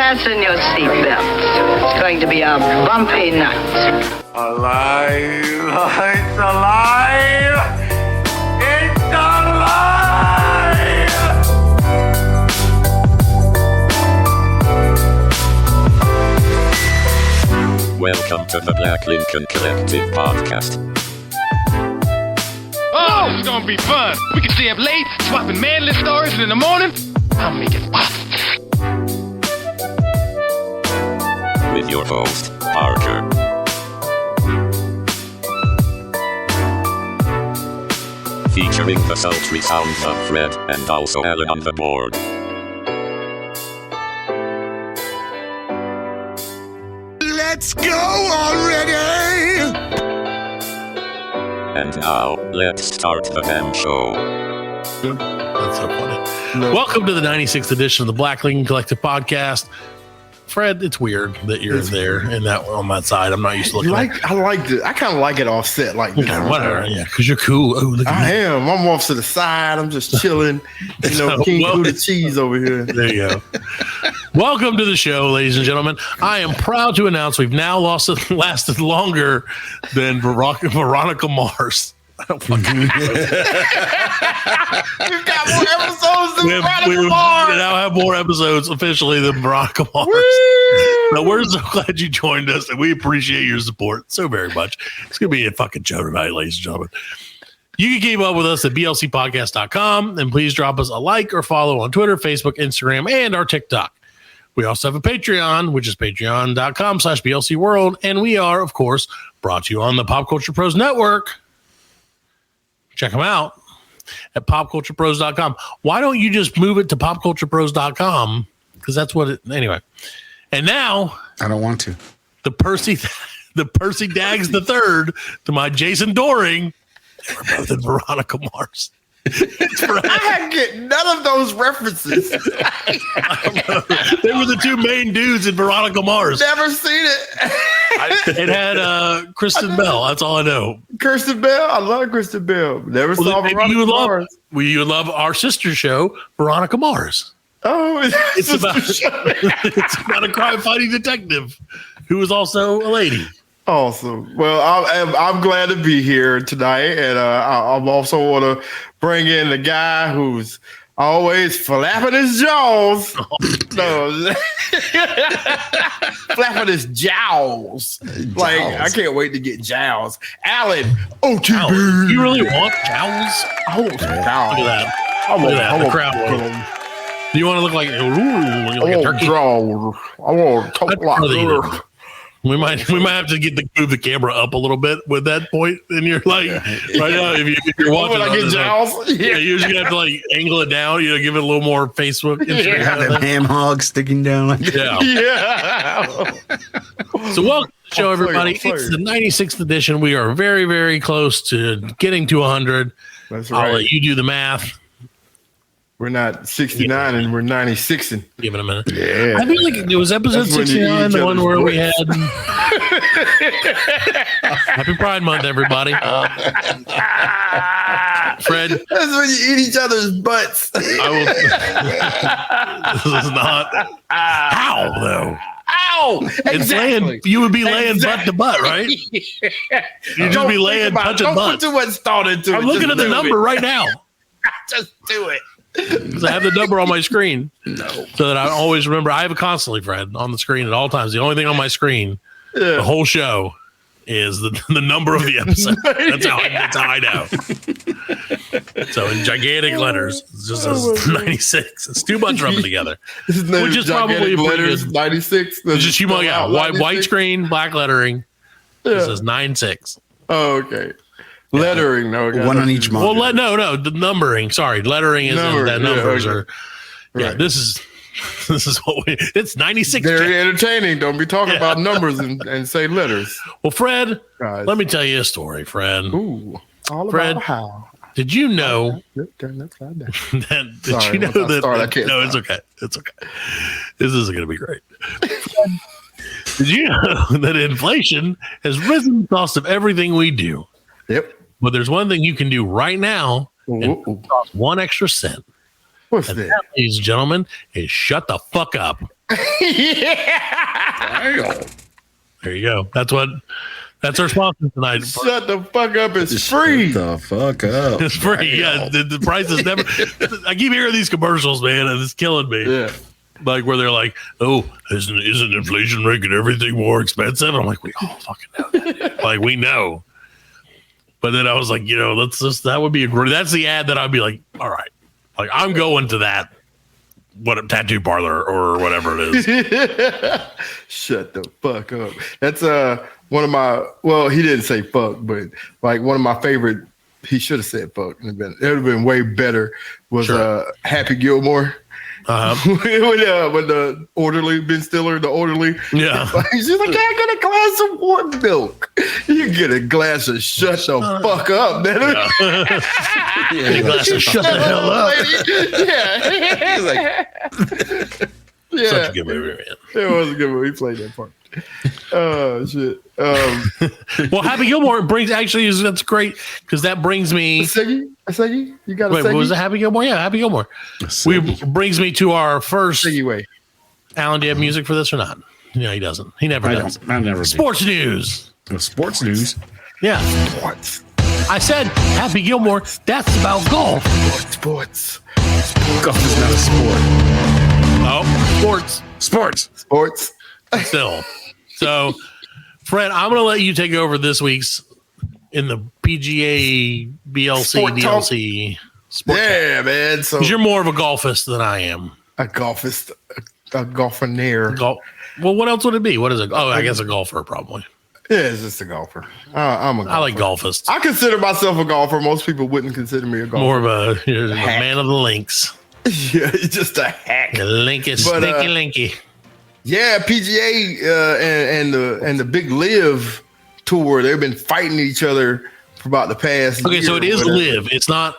Fasten your seatbelts. It's going to be a bumpy night. Alive! It's alive! It's alive! Welcome to the Black Lincoln Collective Podcast. Oh, this is gonna be fun. We can stay up late, swapping manly stories, and in the morning, I'll make it pop. With your host, Parker. Featuring the sultry sounds of Fred and also Allan on the board. Let's go already! And now, let's start the damn show. That's so funny. No. Welcome to the 96th edition of the Black Lincoln Collective Podcast. Fred, it's weird that you're there and that on that side. I'm not used to looking at it. I like it. I kind of like it offset like this. Okay, whatever. Yeah, because you're cool. Oh, look at I am. I'm off to the side. I'm just chilling. You know, King Gouda cheese over here. There you go. Welcome to the show, ladies and gentlemen. I am proud to announce we've now lasted longer than Veronica Mars. We've got more episodes than Veronica Mars. We now have more episodes officially than Veronica Mars. But we're so glad you joined us, and we appreciate your support so very much. It's going to be a fucking show tonight, ladies and gentlemen. You can keep up with us at blcpodcast.com, and please drop us a like or follow on Twitter, Facebook, Instagram, and our TikTok. We also have a Patreon, which is patreon.com/blcworld, and we are, of course, brought to you on the Pop Culture Pros Network. Check them out at popculturepros.com. Why don't you just move it to popculturepros.com? Because that's what it, anyway. And now I don't want to. The Percy Dags the third to my Jason Doring. They were both in Veronica Mars. I had get none of those references. They were the two main dudes in Veronica Mars. Never seen it. It had Kristen Bell. That's all I know. Kristen Bell? I love Kristen Bell. Never saw Veronica Mars. You would love our sister show, Veronica Mars. Oh, it's about a crime-fighting detective who is also a lady. Awesome. Well, I'm glad to be here tonight, and I also want to bring in the guy who's always flapping his jaws. No, flapping his jowls. Like I can't wait to get jowls. Allan, OTB. You really want jowls? I want some jowls. Look at that. Look at that. The crowd. Do you want to look like a turkey? I want to talk like We might have to move the camera up a little bit with that point, and you're like right now if you're watching. When I get jowls, yeah, you're just gonna have to like angle it down, give it a little more Facebook. You have them ham hogs sticking down like that. Yeah. So welcome to the show, everybody. It's the 96th edition. We are very, very close to getting to 100. That's right. I'll let you do the math. We're not 69 and we're 96ing. Give it a minute. Yeah. I feel like it was episode 69, the one where we had Happy Pride Month, everybody. Fred. That's when you eat each other's butts. This is not. How, though? Ow! Exactly. You would be laying butt to butt, right? You'd just be laying punching butts. Don't put too much thought into it. I'm looking at the number right now. Just do it. Because I have the number on my screen. So that I always remember. I have it constantly, Fred, on the screen at all times. The only thing on my screen, the whole show, is the number of the episode. That's how I know. So in gigantic letters, it just says 96. It's too much rubbing together. Which is probably letters 96. It's just white screen, black lettering. It says 96. Oh, okay. Lettering, no, one on each monitor. Well, no, the numbering. Sorry, lettering is that numbers are. Yeah, right. This is what it's 96. Very entertaining. Don't be talking about numbers and say letters. Well, Fred, let me tell you a story, Fred. Ooh, all Fred, about how. Did you know? Turn that slide down. Did you know that? No, it's okay. It's okay. This isn't going to be great. Did you know that inflation has risen the cost of everything we do? Yep. But there's one thing you can do right now and cost 1 extra cent. What's that? Ladies and gentlemen, is shut the fuck up. Yeah. There you go. That's our sponsor tonight. Shut the fuck up. It's free. Shut the fuck up. It's free. Yeah. The price is never. I keep hearing these commercials, man, and it's killing me. Yeah. Like where they're like, "Oh, isn't inflation making everything more expensive?" I'm like, "We all fucking know that. Like we know." But then I was like, that would be that's the ad that I'd be like, all right, like I'm going to that, what a tattoo parlor or whatever it is. Shut the fuck up. That's one of my. Well, he didn't say fuck, but like one of my favorite. He should have said fuck. It would have been way better. Was Happy Gilmore. When the orderly, Ben Stiller, the orderly. Yeah. She's like, "Can I get a glass of warm milk?" You get a glass of shut the fuck up, man. Yeah, glass of shut the hell up. Yeah. Such a good movie, man. It was a good movie. He played that part. Oh shit. Well, Happy Gilmore that's great because that brings me. A Seggy? You got a Wait, Seggy? was it Happy Gilmore? Yeah, Happy Gilmore. Brings me to our first. Seggy way. Alan, do you have music for this or not? No, he doesn't. He never does. I never Sports news. Sports news. Yeah. Sports. I said Happy Gilmore. That's about golf. Sports. Golf is not a sport. Oh, sports. Still. So, Fred, I'm going to let you take over this week's in the PGA BLC Sport talk. DLC. Sport Yeah, man. So because you're more of a golfist than I am. a golfist, a golfinaire. Well, what else would it be? What is it? Oh, I guess a golfer probably. Yeah, it's just a golfer. I'm a golfer. I like golfists. I consider myself a golfer. Most people wouldn't consider me a golfer. More of a man of the links. Yeah, it's just a hack. The link is But, stinky linky. Yeah, PGA and the Big Live tour. They've been fighting each other for about the past. Okay, year so it or is whatever. live. It's not.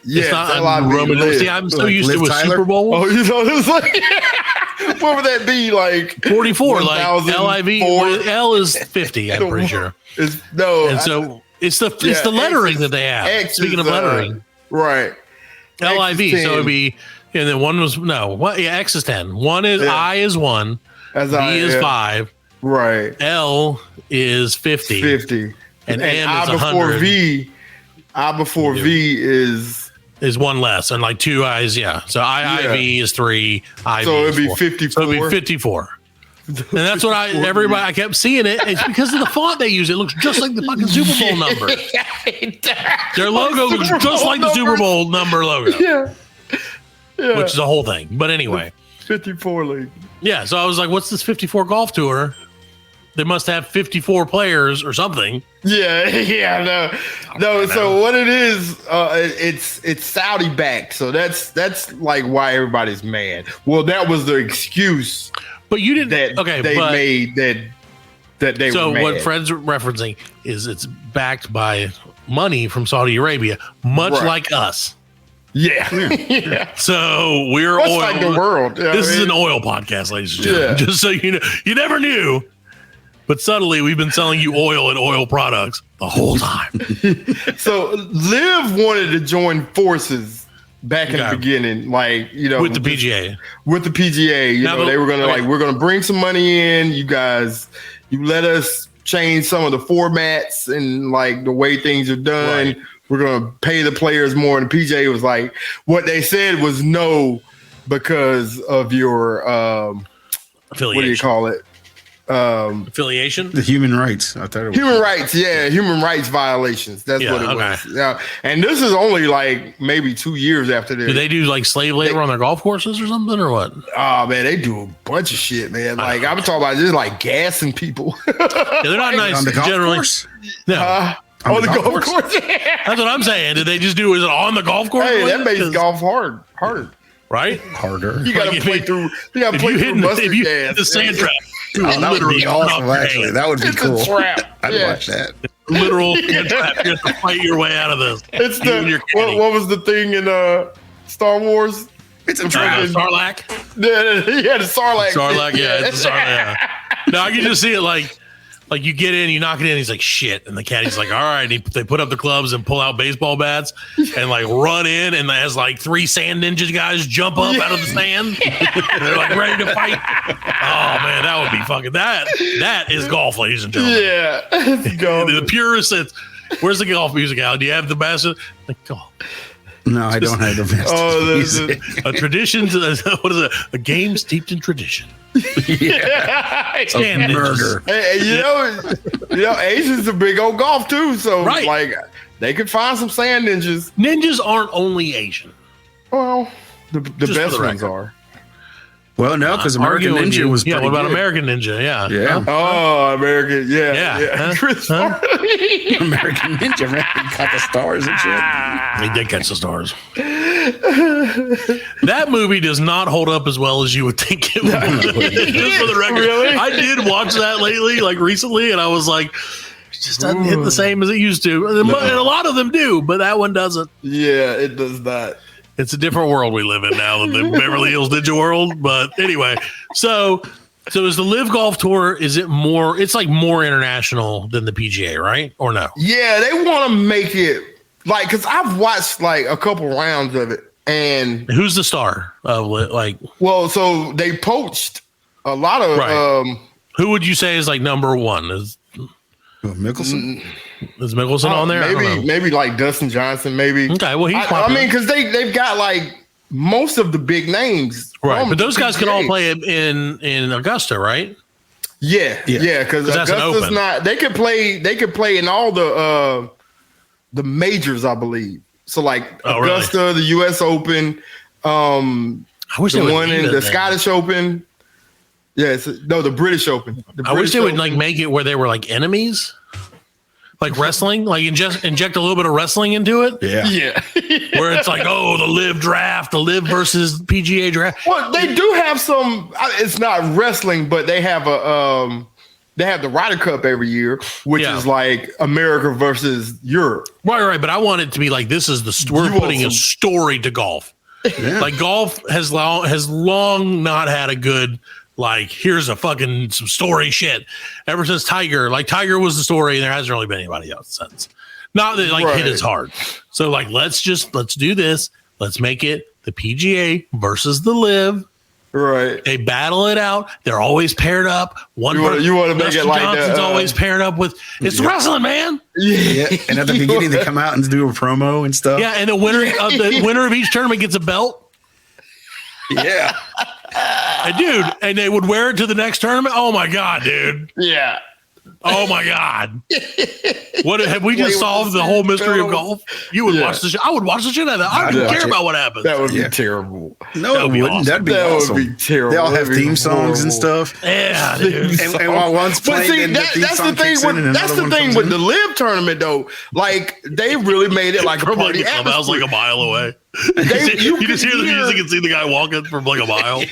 Yeah, it's not it's a LIV Roman. Live. See, I'm so Like used to Liv a Tyler? Super Bowl. Oh, you know, it's like what would that be like? 44, like 1004? LIV. L is 50. I'm pretty sure. It's no, And so it's the yeah, lettering X that they have. X Speaking is, of lettering, right? LIV. X is So 10. it'd be, and then one was no. What? Yeah, X is 10. One is Yeah. I is 1. As B I is yeah, 5. right? L is 50. 50 And N I is before 100. V. I before V is one less, and like 2 I's. Yeah. So IIV is 3. IV so is it'd be 4. 54. So it'd be 54. And that's what I kept seeing it. It's because of the font they use. It looks just like the fucking Super Bowl number. Their logo looks just like the Super Bowl number logo, Yeah, which is a whole thing. But anyway, 54 league. yeah. So I was like, what's this 54 golf tour? They must have 54 players or something. Yeah, no. So what it is, it's Saudi backed. So that's like why everybody's mad. Well, that was the excuse But you didn't. that they made that they So were mad. what Fred's referencing is it's backed by money from Saudi Arabia, much Right. like us. Yeah, yeah. So we're That's oil. like the world. You know This what I is mean? an oil podcast, ladies and gentlemen. Yeah. Just so you know, you never knew, but subtly we've been selling you oil and oil products the whole time. So Liv wanted to join forces back in Okay. the beginning, like With the PGA. With the PGA, Now, they were gonna okay. we're gonna bring some money in. You guys, you let us change some of the formats and like the way things are done. Right. We're gonna pay the players more. And the PGA was like, what they said was no because of your Affiliation. what do you call it? Affiliation? The human rights. I thought it was Human rights, yeah, human rights violations. That's Yeah, what it okay. was. Yeah, and this is only like maybe 2 years after this. Do they do like slave labor on their golf courses or something, or what? Oh man, they do a bunch of shit, man. Like I'm talking about just like gassing people. Yeah, they're not nice on the golf generally. course. No. On the golf course. That's what I'm saying. Did they just do? Is it on the golf course? Hey, that makes 'Cause- golf hard, right. Harder. You got Like, to if play you- through. You got to If play you through hit mustard if you gas. hit the sand trap, Oh, that would literally be off awesome. your Actually, hand. that would be It's cool. a trap. I'd Yeah. watch that. Literal sand trap. You have to fight your way out of this. It's You and your the caddy. what was the thing in Star Wars? It's a Sarlacc. Yeah, the Sarlacc. Sarlacc, yeah, it's a Sarlacc. Yeah. No, I can just see it like like you get in, you knock it in, he's like, shit. And the caddy's like, all right. They put up the clubs and pull out baseball bats and like run in, and as like 3 sand ninja guys jump up out of the sand. They're like ready to fight. Oh man, that would be fucking that is golf, ladies and gentlemen. Yeah. The purest sense. Where's the golf music out? Do you have the best? Like, golf. No, I don't have the best. A tradition. What is it? A game steeped in tradition. Yeah. Murder. Hey, you know, Asians are big on golf too. So Right. like they could find some sand ninjas. Ninjas aren't only Asian. Well, the Just best for the ones record. are. Well, no, because American Arguing Ninja you. was Yeah, pretty what about good. American Ninja? Yeah. Yeah. Oh, American. Yeah. Yeah. Huh? Chris Huh? Farley. American Ninja, man. He caught the stars and shit. He did catch the stars. That movie does not hold up as well as you would think it would. Just for the record. Really? I did watch that lately, like recently, and I was like, it just doesn't hit the same as it used to. And a lot of them do, but that one doesn't. Yeah, it does not. It's a different world we live in now than the Beverly Hills Ninja world. But anyway, so is the Live Golf Tour, is it more, it's like more international than the PGA, right? Or no? Yeah, they want to make it like, because I've watched like a couple rounds of it, and Who's the star of like, well, so they poached a lot of Right. who would you say is like number one? Is Mickelson? Mickelson on there? I don't know. maybe like Dustin Johnson, maybe. Okay, well, he's I popular. mean, because they've got like most of the big names, Right, from but those guys can all PGA. play it in Augusta, right? Yeah, because that's an Augusta's open. not. They could play in all the majors, I believe. So like Oh, really? Augusta, the U.S. Open, I wish the they would one leave in it the then. Scottish Open. Yes, no, the British Open. I wish they would like make it where they were like enemies, like wrestling, like inject a little bit of wrestling into it. Yeah. Yeah. Where it's like, oh, the Live draft, the Live versus PGA draft. Well, they do have some. It's not wrestling, but they have they have the Ryder Cup every year, which Yeah. is like America versus Europe. Right. But I want it to be like this is we're You want putting a some- story to golf. Yeah. Like golf has long not had a good, like, here's a fucking some story shit. Ever since Tiger was the story, and there hasn't really been anybody else since. Not that like hit Right. as hard. So like let's do this. Let's make it the PGA versus the Live. Right. They battle it out. They're always paired up. You wanna make it Dustin like Johnson's the, always paired up with it's wrestling, man. Yeah. And at the beginning, they come out and do a promo and stuff. Yeah, and the winner of each tournament gets a belt. Yeah. And they would wear it to the next tournament. Oh my god, dude. Yeah. Oh my god. What have we Play just with solved the the whole mystery of pedals. golf? You would Yeah. watch the shit. I would watch the shit out of that. I don't I'd watch care it. about what happens. That would Yeah. be terrible. No, That it would be wouldn't. awesome. That'd be That awesome. would be terrible. They all have That'd be theme songs and horrible. stuff. Yeah, dude. And while one's But playing, see, then the theme that's the song thing kicks in and with that's another the one thing comes with in. the Live tournament though. Like they really made it like a From like party a clubhouse like atmosphere. a mile away. You You just could hear the hear- music and see the guy walking from like a mile.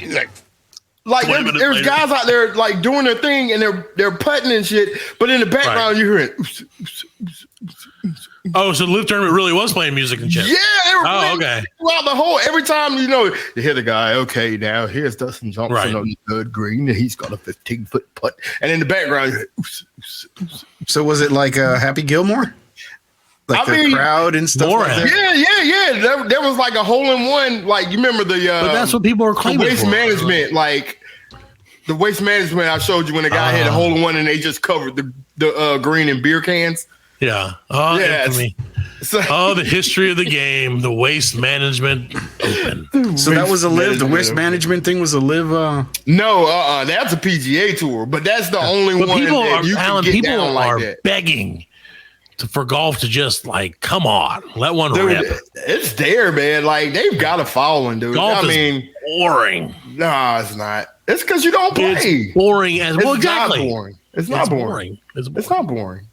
Like 20 minutes there's later. guys out there like doing their thing and they're putting and shit, but in the background you're hearing Oh, so the Live tournament really was playing music and shit. yeah, they were Oh, playing okay. throughout the whole every time you hear the guy, okay, now here's Dustin Johnson Right. on the third green and he's got a 15-foot putt. And in the background you hear, So was it like Happy Gilmore? Like I the mean, crowd and stuff more like that? Yeah. There was like a hole in one. Like you remember the But that's what people are the claiming waste for. management. Like the waste management I showed you when the guy had a hole in one and they just covered the green in beer cans. Yeah. Oh, Yeah, infamy. So, Oh, the history of the game, the waste management open. So that was a live. The waste management. management thing was a live. No, that's a PGA tour, but that's the only But one people that are, you can Allan, get people down like are that. begging for golf to just like, come on, let one Dude, rip. it's there, man. Like they've got a following, dude. Golf I is mean, boring. no, it's not. It's because you don't play. It's boring as It's well. not Exactly. boring. It's not boring. It's boring. It's not boring.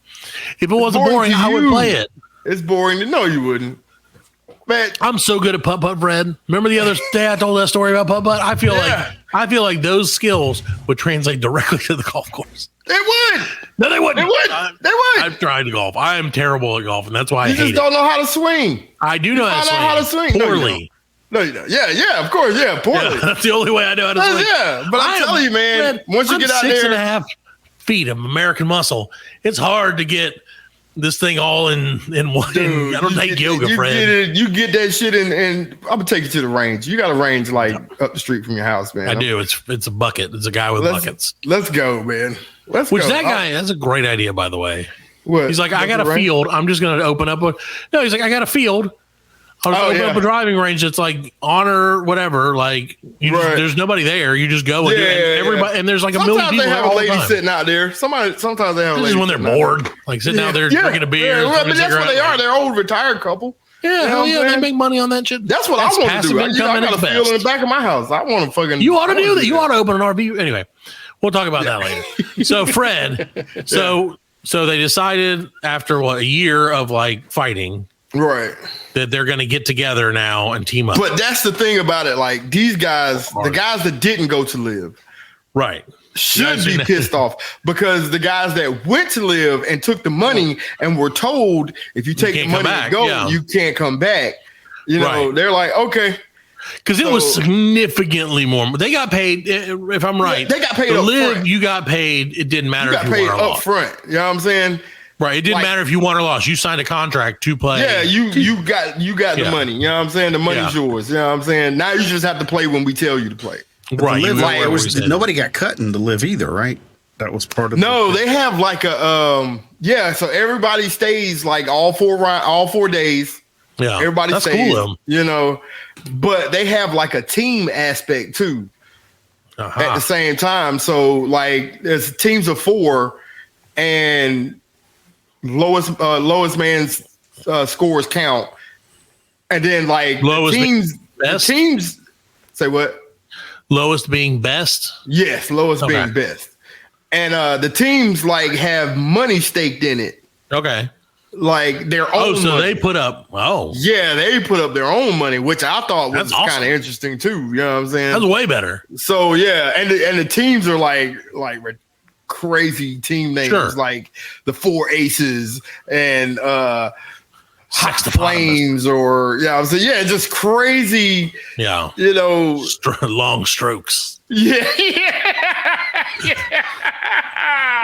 If it wasn't boring, boring to I would you. play it. It's boring. No, you wouldn't. Man, I'm so good at putt putt, Fred. Remember the other day I told that story about putt putt? I feel like those skills would translate directly to the golf course. they would. No, they wouldn't. They would. They would. I've tried to golf. I am terrible at golf, and that's why I You hate just it. don't know how to swing. I do know I know how to swing. No, you poorly. No, you don't. Yeah, of course. Yeah, poorly. Yeah, that's the only way I know how to swing. Yeah, but I'm telling you, man, Fred, once you I'm get out 6.5 feet of American muscle. It's hard to get this thing all in one. Dude, I don't take yoga, Fred. You get that shit and I'm gonna take you to the range. You got a range like up the street from your house, man. I do. It's a bucket. It's a guy with buckets. Let's go, man. Let's Which go. that guy, that's a great idea, by the way. What? He's like, I got a field. I'm just going to open up. No, he's like, I got a field. I'll just open up a driving range that's like honor whatever. Like there's nobody there. You just go and do it. And everybody, and there's like sometimes a million people. They have a lady sitting out there. Sometimes they have a lady. This is when they're bored, like sitting out there drinking a beer. Yeah, but that's what they are. They're old retired couple. Yeah, hell yeah, they make money on that shit. That's what I want to do. I got a field in the back of my house. I want to fucking. You ought to do that. You ought to open an RV. Anyway, we'll talk about that later. So Fred, so they decided after a year of like fighting. Right. That they're going to get together now and team up. But that's the thing about it. Like these guys, the guys that didn't go to live, right, should be pissed off because the guys that went to live and took the money and were told if you take the money and go, you can't come back. You know, they're like, okay. Because it was significantly more. They got paid, if I'm right. They got paid to up live, front. you got paid. It didn't matter if you won or got paid up lost. front. You know what I'm saying? Right. It didn't matter if you won or lost. You signed a contract to play. Yeah, you got the money. You know what I'm saying? The money's yours. You know what I'm saying? Now you just have to play when we tell you to play. Right. Nobody got cut in the live either, right? That was part of they have like a so everybody stays like all 4 days. Yeah. Everybody That's stays, cool, you know, but they have like a team aspect too at the same time. So like there's teams of 4 and lowest man's scores count. And then like teams say what? Lowest being best? Yes, lowest being best. And the teams like have money staked in it. Okay. Like their own so money. they put up they put up their own money, which I thought was kind of interesting too. You know what I'm saying? That's way better. So yeah, and the teams are like crazy team names, like the 4 Aces and Hot Flames, or I'm saying just crazy. Yeah, you know, long strokes. Yeah.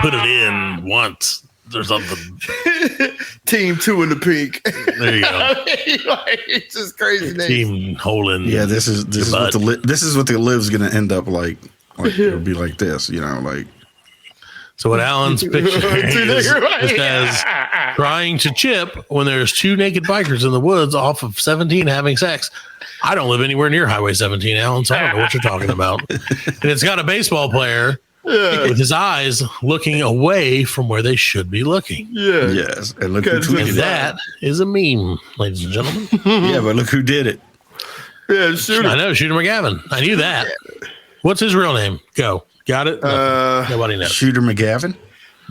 Put it in once. Or something. Team 2 in the pink. There you go. It's just crazy. Team holding. Yeah, this is what the live's going to end up like. It'll be like this, you know, like. So what Allan's picture is as trying to chip when there's 2 naked bikers in the woods off of 17 having sex. I don't live anywhere near Highway 17, Allan, so I don't know what you're talking about. And it's got a baseball player. With his eyes looking away from where they should be looking. Yeah. Yes. And look who tweeted it. That is a meme, ladies and gentlemen. Yeah, but look who did it. Yeah, Shooter. I know, Shooter McGavin. I knew that. What's his real name? Go. Got it? Nobody knows. Shooter McGavin?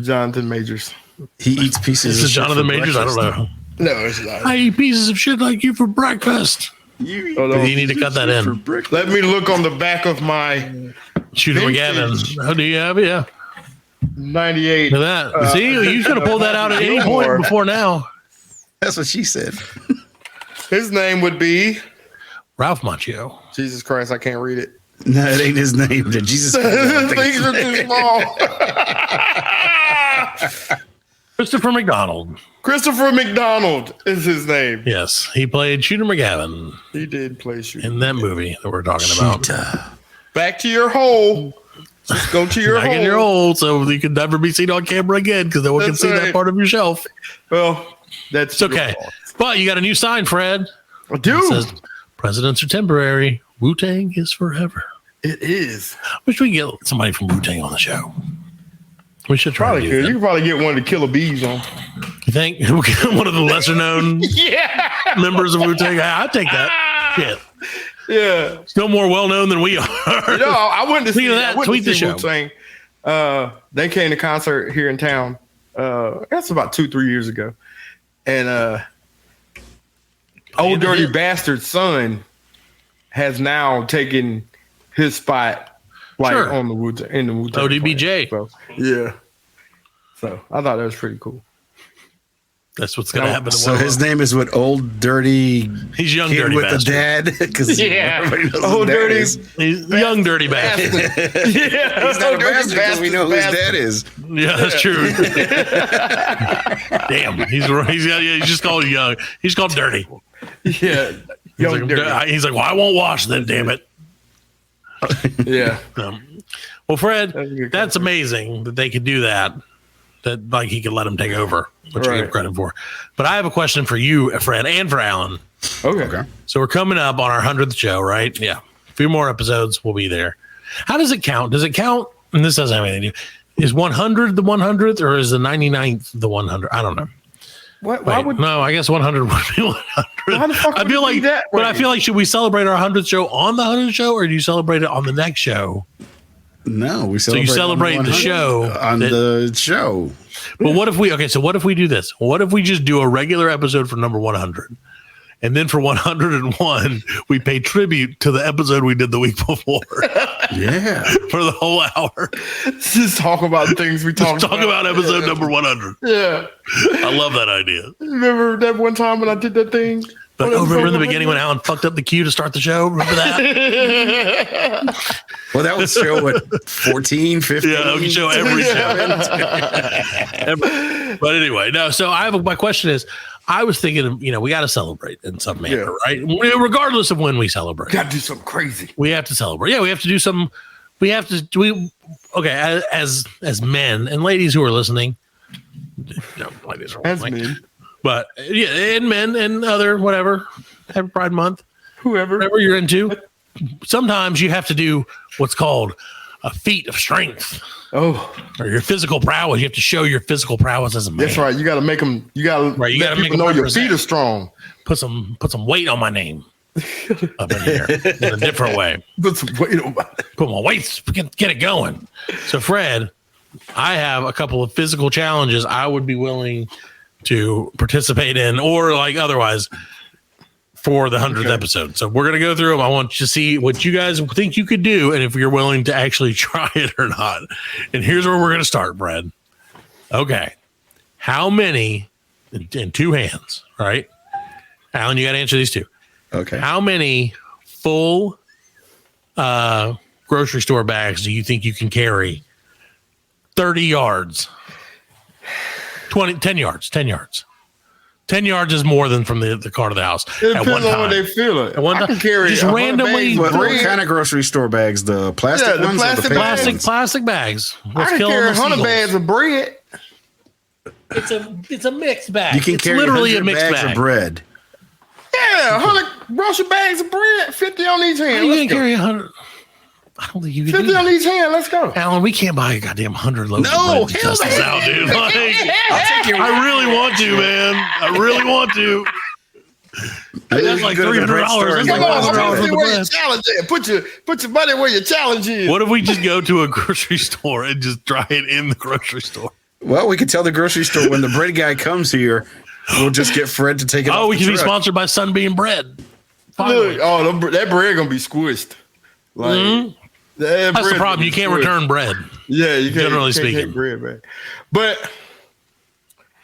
Jonathan Majors. He eats pieces This is Jonathan Majors? I don't know. No, it's not. I eat pieces of shit like you for breakfast. You need to cut that in. Let me look on the back of my Shooter McGavin. Oh, do you have it? Yeah. 98. Look at that. See, you could have pulled that out at any point before now. That's what she said. His name would be Ralph Macchio. Jesus Christ, I can't read it. No, it ain't his name. Jesus Christ. Things are too small. Christopher McDonald. Christopher McDonald is his name. Yes, he played Shooter McGavin. He did play Shooter in that movie that we're talking about. Back to your hole. Just go to your hole. Back in your hole, so you can never be seen on camera again because no one can see that part of your shelf. Well, that's okay. But you got a new sign, Fred. I do. It says, presidents are temporary. Wu-Tang is forever. It is. Wish we could get somebody from Wu-Tang on the show. We should try probably to do could. that. You could probably get one of the Killer Bees on. You think? One of the lesser known members of Wu-Tang? I'd take that. Shit. Yeah. Still more well known than we are. No, I went to see that. Tweet the show. Wu-Tang. They came to concert here in town. That's about 2-3 years ago. And Old Dirty Bastard's son has now taken his spot. Like on the Wu-Tang, in the Wu-Tang ODBJ. So, yeah. So I thought that was pretty cool. That's what's going to happen. So his name is what? Old Dirty. He's young kid dirty with bastard. the dad. Because Old Dirty. He's young dirty bastard. Yeah, He's not a bastard because we know who his dad is. Yeah, that's true. Damn, he's just called young. He's called dirty. Yeah, young dirty. He's like, well, I won't wash then. Damn it. Yeah. Well, Fred, that's amazing that they could do that. That like he could let him take over, which we give credit for. But I have a question for you, Fred, and for Allan. Okay. So we're coming up on our 100th show, right? Yeah. A few more episodes, we'll be there. How does it count? Does it count? And this doesn't have anything to do. Is 100 the 100th or is the 99th the 100? I don't know. Why would no? I guess 100 would be 100. Why the fuck I feel would it like be that but way? I feel like should we celebrate our 100th show on the 100th show or do you celebrate it on the next show? No, we So you celebrate the show on the show. But what if we do this? What if we just do a regular episode for number 100? And then for 101, we pay tribute to the episode we did the week before. Yeah. For the whole hour. just talk about things we talked Talk about episode number 100. Yeah. I love that idea. Remember that one time when I did that thing? But remember in the beginning when Allan fucked up the cue to start the show? Remember that? Well, that was show what 14, 15. Yeah, we can show every show. But anyway, no. So my question is, I was thinking of, we got to celebrate in some manner, right? Regardless of when we celebrate, Got to do something crazy. we have to celebrate. Yeah, we have to do some. We have to. Okay, as men and ladies who are listening, no, ladies are As listening. men, But yeah, and men and other whatever. Happy Pride Month, whoever. whatever you're into. Sometimes you have to do what's called a feat of strength Oh, or your physical prowess. You have to show your physical prowess as a man. that's right. You got to make them. You got to Right, you let gotta make people know them your represent. feet are strong. Put some weight on my name up in here in a different way. Put some weight on my. Put my weights, get it going. So, Fred, I have a couple of physical challenges I would be willing to participate in or like otherwise for the 100th episode. So we're going to go through them. I want you to see what you guys think you could do and if you're willing to actually try it or not. And here's where we're going to start, Brad. Okay. How many in two hands, right? Allan, you got to answer these two. Okay. How many full grocery store bags do you think you can carry? 30 yards. 10 yards. 10 yards is more than from the car to the house. It at one depends on time. what they feel it. At one I time. can carry Just 100 randomly- bags of What bread. kind of grocery store bags? The plastic Yeah, the ones? plastic or the bags. paper ones? Plastic bags. I What's can killing carry the 100 seagulls? bags of bread. It's a mixed bag. You can it's carry literally a 100 mixed bags bag. of bread. Yeah, 100 grocery bags of bread. 50 on each How hand. you Let's gonna go. carry 100? I don't think you can 50 do on that. each hand. Let's go. Allan, we can't buy a goddamn 100 loaves No, of bread to hell test this no. out, dude. Like, I'll take your I really want to, man. I really want to. That's like Go to the bread $300. store That's and like Come get on, one I $100 want to for see the where your bread. challenge is. Put your money where your challenge is. What if we just go to a grocery store and just try it in the grocery store? Well, we could tell the grocery store when the bread guy comes here, we'll just get Fred to take it. Oh, off we the can be truck. sponsored by Sunbeam Bread. Finally. Look, that bread gonna be squished. Like that That's bread the problem. gonna You be can't squished. return bread. Yeah, you can't. Generally you can't speaking. take bread back. But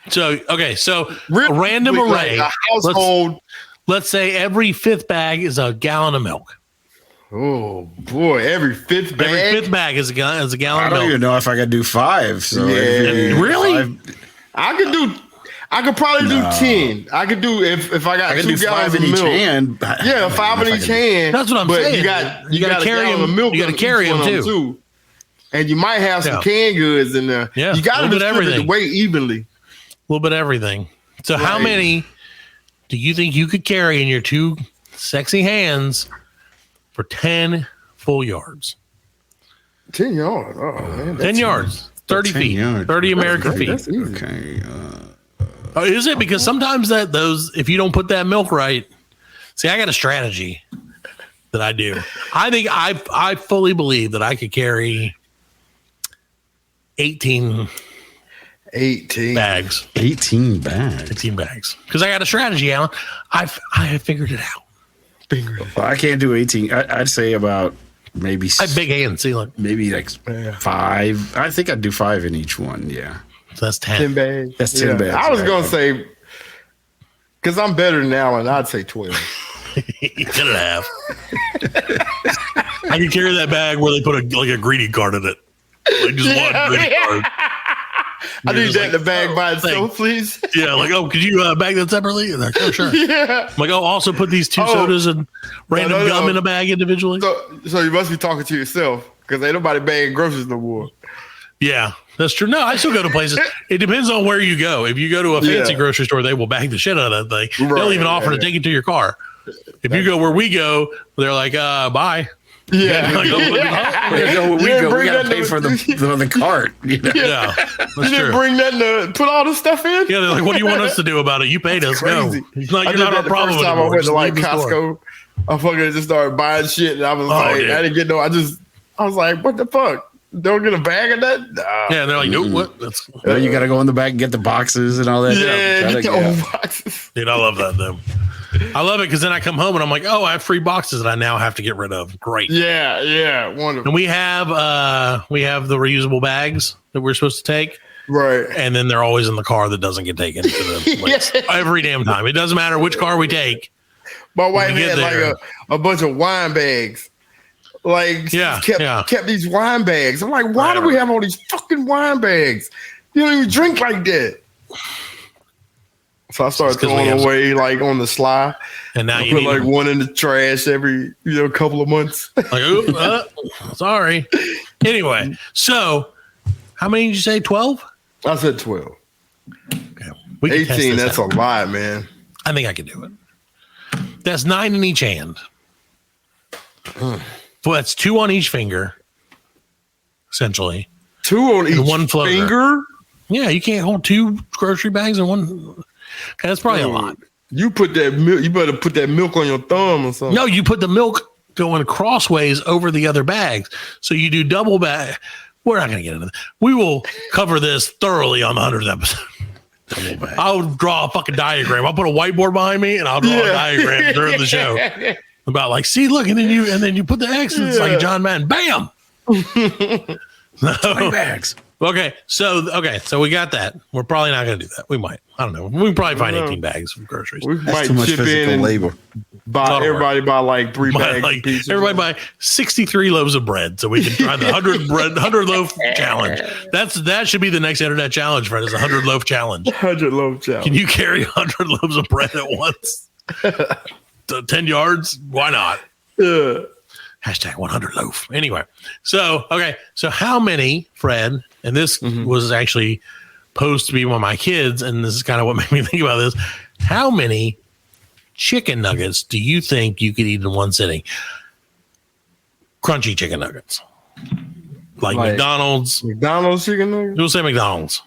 So, okay. So, really, a random like array. a household. Let's say every fifth bag is a gallon of milk. Oh boy, every fifth bag. Every fifth bag is a gallon I of don't milk. even know if I could do 5. So Yeah. Really? I could probably do 10. I could do if I got I could 2 do gallons 5 of in each milk. hand. Yeah, 5 in each hand. That's what I'm but saying. You got You gotta a carry gallon them- of milk. you gotta in carry each them, one of too. And you might have some Yeah. canned goods in there. Yeah, You got a to little bit of distribute the everything. weight evenly. A little bit of everything. So, how Right. many do you think you could carry in your 2 sexy hands for 10 full yards? 10 yards. Oh man, 10 yards, 30 10 feet, yards. 30 American feet. That's easy. Okay. Oh, is it? Because sometimes if you don't put that milk right, see, I got a strategy that I do. I think I fully believe that I could carry 18 bags. 18 bags. 18 bags. Because I got a strategy, Allan. I have figured it out. Well, I can't do 18. I'd say about maybe I have big hands. See, look. maybe like 5. I think I'd do 5 in each one. Yeah. So that's 10 10. bags. That's 10 bags, I was right? gonna say Because I'm better than Allan. I'd say 12. 10.5. I can carry that bag where they put a greeting card in it. Like just one greeting card. I need that in the bag by itself, please. Yeah, like, oh, could you bag that separately? And they're like, oh, sure. Yeah. I'm like, oh, also put these two sodas and random gum in a bag individually. So you must be talking to yourself because ain't nobody bagging groceries no more. Yeah, that's true. No, I still go to places. It depends on where you go. If you go to a fancy grocery store, they will bag the shit out of that thing. They'll even offer to take it to your car. If you go where we go, they're like, bye. Yeah. Like, we got to pay for the cart. You know? Yeah. That's You didn't true. bring nothing to put all the stuff in? Yeah, they're like, what do you want us to do about it? You paid us. Go. Crazy. You're I did not that our the problem first time anymore. I went to Just like leave the store. Costco. I fucking just started buying shit and I was I didn't get no, I was like, what the fuck? Don't get a bag of that? Nah. Yeah, and they're like, nope, what? That's, Well, you got to go in the back and get the boxes and all that. Yeah, stuff. get your own boxes. dude, I love that though. I love it because then I come home and I'm like, oh, I have 3 boxes that I now have to get rid of. Great. Yeah, wonderful. And we have the reusable bags that we're supposed to take. Right. And then they're always in the car that doesn't get taken to the place. Every damn time. It doesn't matter which car we take. My wife get had there. like a bunch of wine bags. Like, kept these wine bags. I'm like, why do we have all these fucking wine bags? You don't even drink like that. So I started throwing away like on the sly. And now you put need like one in the trash every couple of months. like, ooh, sorry. Anyway, so how many did you say? 12? I said 12. Okay. We can test 18, this that's out. a lot, man. I think I can do it. That's 9 in each hand. So that's 2 on each finger, essentially. 2 on each one floater. finger? Yeah, you can't hold 2 grocery bags in one. Okay, that's probably a lot. You put that milk. You better put that milk on your thumb or something. No, you put the milk going crossways over the other bags. So you do double bag. We're not going to get into that. We will cover this thoroughly on the 100th episode. I'll draw a fucking diagram. I'll put a whiteboard behind me and I'll draw a diagram during the show about like, see, look, and then you put the X and it's like John Madden. Bam. 20 bags. Okay, so we got that. We're probably not going to do that. We might. I don't know. We can probably find 18 bags of groceries. We That's might too much chip in physical and labor. everybody buy like 3 bags of pizza. Everybody buy 63 loaves of bread so we can try the 100 loaf challenge. That should be the next internet challenge, Fred. Is a 100 loaf challenge. 100 loaf challenge. Can you carry 100 loaves of bread at once? 10 yards? Why not? Yeah. Hashtag 100 loaf. Anyway, so how many, Fred, and this was actually posed to be one of my kids, and this is kind of what made me think about this. How many chicken nuggets do you think you could eat in one sitting? Crunchy chicken nuggets. Like McDonald's. McDonald's chicken nuggets? We'll say McDonald's.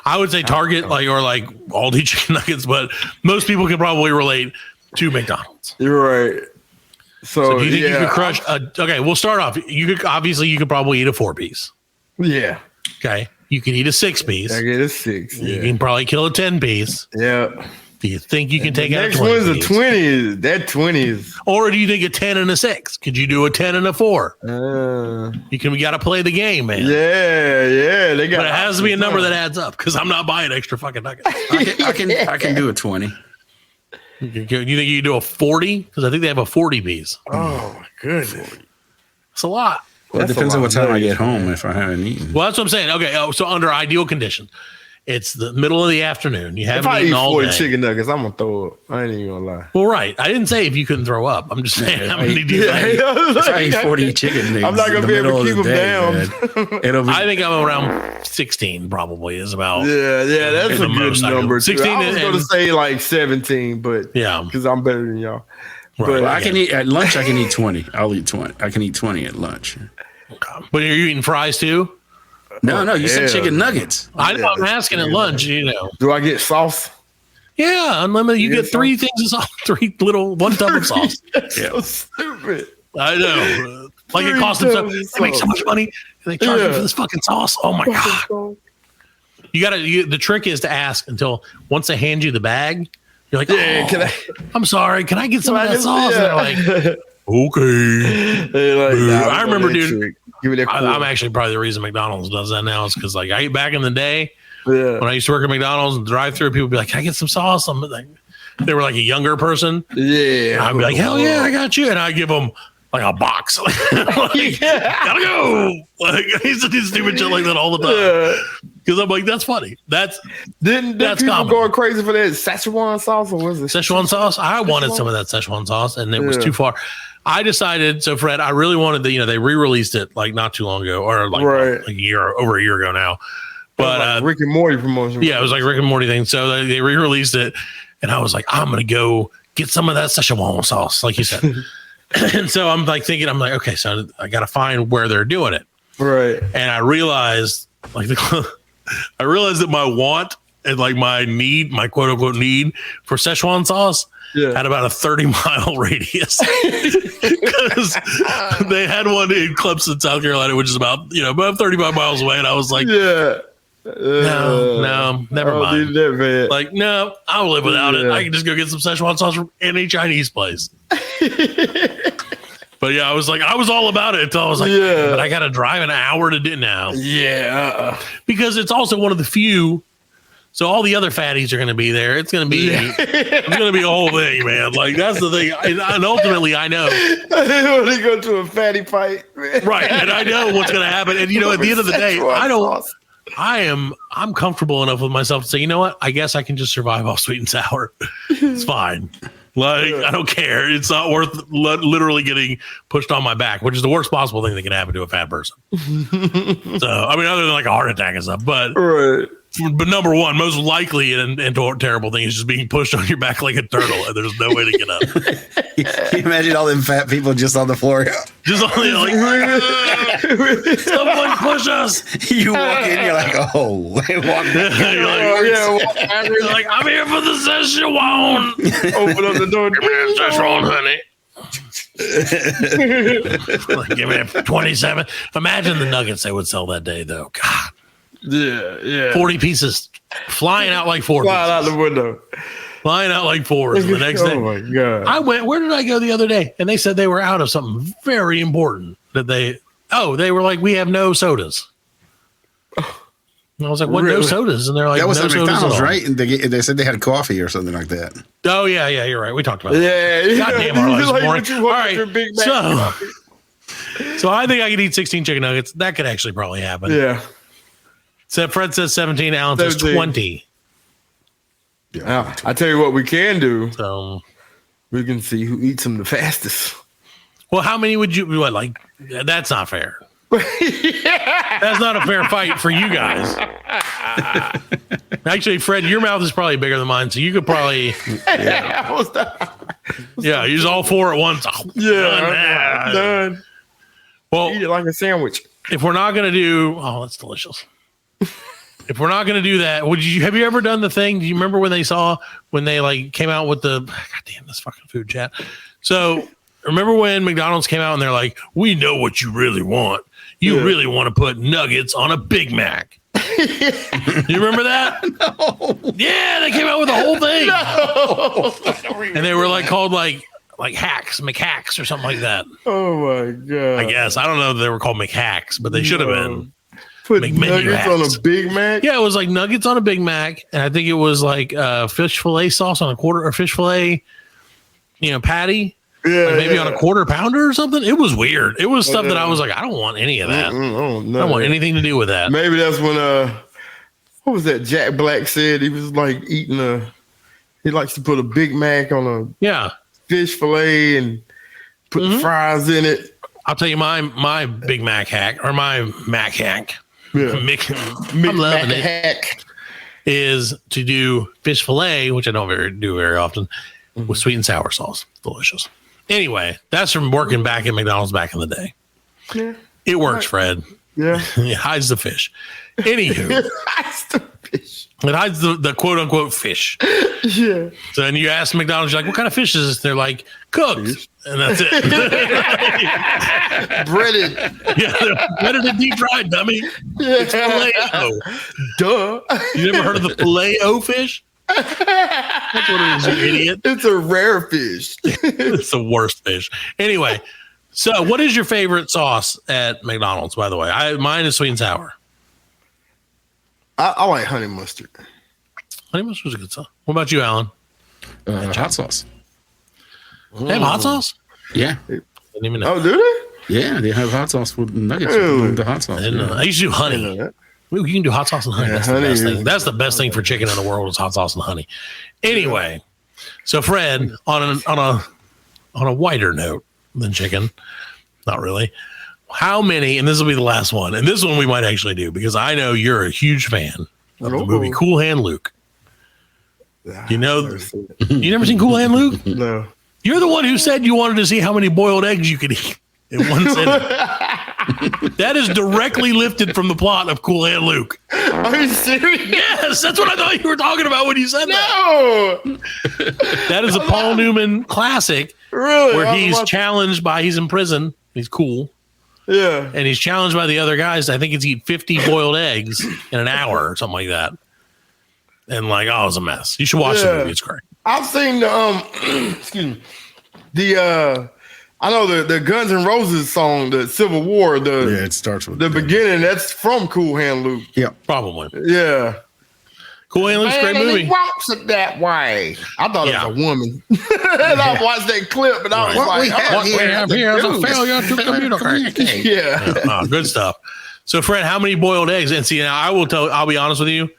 I would say Target, or Aldi chicken nuggets, but most people can probably relate to McDonald's. You're right. So do you think you could crush? Okay, we'll start off. You could probably eat a 4-piece. Yeah. Okay, you can eat a 6-piece. I get a 6. You can probably kill a 10-piece. Yeah. Do you think you can take out a Next 20 one's a piece? 20. That 20 is. Or do you think a 10 and a 6? Could you do a 10 and a 4? We got to play the game, man. Yeah. They got. But it has to be a number that adds up because I'm not buying extra fucking nuggets. I can do a 20. You think you can do a 40? Because I think they have a 40 piece. Oh my goodness. It's a lot. Well, it depends on what time I get home if I haven't eaten. Well, that's what I'm saying. Okay, so under ideal conditions, it's the middle of the afternoon. You If haven't I eaten eat all 40 day. chicken nuggets, I'm gonna throw up. I ain't even gonna lie. Well, right. I didn't say if you couldn't throw up. I'm just saying how many do you think? If I eat 40 chicken nuggets, I'm not gonna in the be able to middle keep of them the down. day, man, it'll be. I think I'm around 16 probably is about. Yeah, that's the a good most I number. do. 16 I was and- gonna say like 17, but Yeah. because I'm better than y'all. Right. But Well, I can eat at lunch. I can eat 20. I'll eat 20. I can eat 20 at lunch. But are you eating fries too? No, you said yeah. chicken nuggets. I know I'm asking at lunch, do I get sauce? Yeah, unlimited. You Yeah, get 3 things of sauce, 1 tub of sauce. That's so stupid. I know. Like it 3 costs them so, tubs of they make so sauce. much money and they charge you for this fucking sauce. Oh my God. The trick is to ask until once they hand you the bag, you're like, I'm sorry, can I get some of that sauce? And they're like, okay. They're like, Boo. nah, I remember, dude, Give me that quarter. I'm actually probably the reason McDonald's does that now is because like back in the day when I used to work at McDonald's and drive-through, people would be like, "Can I get some sauce?" I'm like, they were like a younger person. Yeah, I'd be like, "Hell yeah, I got you," and I give them like a box. Like, gotta go. Like I used to do stupid shit like that all the time because I'm like, that's funny. That's people common. Going crazy for that Szechuan sauce or was it Szechuan sauce? I wanted some of that Szechuan sauce, and it was too far. I decided. So, Fred, I really wanted the. They re-released it like not too long ago, or like a year ago now. But like Rick and Morty promotion. Yeah, it was like Rick and Morty thing. So they re-released it, and I was like, I'm gonna go get some of that Szechuan sauce, like you said. And so I'm like thinking, okay, so I got to find where they're doing it. Right. And I realized that my want and like my need, my quote unquote need for Szechuan sauce had about a 30-mile radius because they had one in Clemson, South Carolina, which is about 35 miles away. And I was like, no, never mind. That, like, no, I'll live without it. I can just go get some Szechuan sauce from any Chinese place. But yeah, I was all about it until I was like, but I got to drive an hour to do it now. Yeah. Because it's also one of the few. So all the other fatties are going to be there. It's going to be, it's going to be a whole thing, man. Like that's the thing. And ultimately I know. When they go to a fatty fight. Man. Right. And I know what's going to happen. And at the end of the day, I'm comfortable enough with myself to say, you know what? I guess I can just survive off sweet and sour. It's fine. Like, I don't care. It's not worth literally getting pushed on my back, which is the worst possible thing that can happen to a fat person. So, I mean, other than like a heart attack and stuff, but number one, most likely and terrible thing is just being pushed on your back like a turtle, and there's no way to get up. Can you imagine all them fat people just on the floor? Just on the like, someone push us. You walk in, you're like, oh, walk back. You're like, I'm here for the Szechuan. Open up the door. Give me that Szechuan, honey. Like, give me 27. Imagine the nuggets they would sell that day, though. God. Yeah. 40 pieces flying out like 4 Flying out the window. Flying out like 4s the next day. Oh my God. Where did I go the other day? And they said they were out of something very important that they were like, we have no sodas. And I was like, what, no sodas? And they're like, that was no at sodas McDonald's, at all. right? And they said they had coffee or something like that. Oh, yeah, you're right. We talked about that. Yeah. Goddamn, our lives Like, boring. All right, so I think I could eat 16 chicken nuggets. That could actually probably happen. Yeah. So Fred says 17, Allan says 20. Yeah. I tell you what we can do. So we can see who eats them the fastest. Well, how many would you like? That's not fair. That's not a fair fight for you guys. Actually, Fred, your mouth is probably bigger than mine, so you could probably use all 4 at once. Done. Well, eat it like a sandwich. If we're not gonna do, that's delicious. If we're not gonna do that, have you ever done the thing? Do you remember when they like came out with the goddamn this fucking food chat? So remember when McDonald's came out and they're like, we know what you really want. You really want to put nuggets on a Big Mac. You remember that? No. Yeah, they came out with the whole thing. No. And they were like called like hacks, McHacks or something like that. Oh my God. I guess. I don't know if they were called McHacks, but they should have been. Put nuggets on a Big Mac? Yeah, it was like nuggets on a Big Mac. And I think it was like fish fillet sauce on a quarter or fish fillet, patty. Yeah, like maybe on a quarter pounder or something. It was weird. It was stuff that I was like, I don't want any of that. I don't want anything to do with that. Maybe that's when what was that Jack Black said? He was like eating he likes to put a Big Mac on a fish fillet and put fries in it. I'll tell you my Big Mac hack or my Mac hack. Yeah. I'm loving it. Hack is to do fish fillet, which I don't do very often, with sweet and sour sauce. Delicious. Anyway, that's from working back at McDonald's back in the day. Yeah. It works, Fred. Yeah. It hides the fish. Anywho. It hides the fish. It hides the quote unquote fish. Yeah. So then you ask McDonald's, you're like, what kind of fish is this? They're like, cooked. Fish. And that's it. Breaded. Yeah, breaded and deep fried, dummy. Yeah. It's filet-o. Duh. You never heard of the filet-o fish? That's what it is, you idiot. It's a rare fish. It's the worst fish. Anyway, So, what is your favorite sauce at McDonald's? By the way, mine is sweet and sour. I like honey mustard. Honey mustard is a good sauce. What about you, Allan? Hot sauce. They have hot sauce? Yeah. Didn't even know. Oh, do they? Yeah, they have hot sauce with nuggets. Ew. With the hot sauce. I used to do honey. Ooh, you can do hot sauce and honey. Yeah, That's honey the best is- thing. That's the best thing for chicken in the world is hot sauce and honey. Anyway, so Fred, on a wider note than chicken, not really. How many? And this will be the last one. And this one we might actually do because I know you're a huge fan of the movie Cool Hand Luke. You know, you never seen Cool Hand Luke? No. You're the one who said you wanted to see how many boiled eggs you could eat in one sitting. That is directly lifted from the plot of Cool Hand Luke. Are you serious? Yes, that's what I thought you were talking about when you said No. that. That is a Paul Newman classic Really? where he's challenged by, he's in prison. He's cool. Yeah. And he's challenged by the other guys. I think it's eat 50 boiled eggs in an hour or something like that. And like, oh, it was a mess. You should watch the movie. It's great. I've seen the excuse me. I know the Guns N' Roses song, the Civil War, it starts with the beginning. That's from Cool Hand Luke. Yeah, probably. Yeah. Cool Hand Luke's a great movie. He walks it that way. I thought it was a woman. And I watched that clip, and I was like, what we have here is a failure to communicate. Yeah. Good stuff. So, Fred, how many boiled eggs? And see, now I'll be honest with you.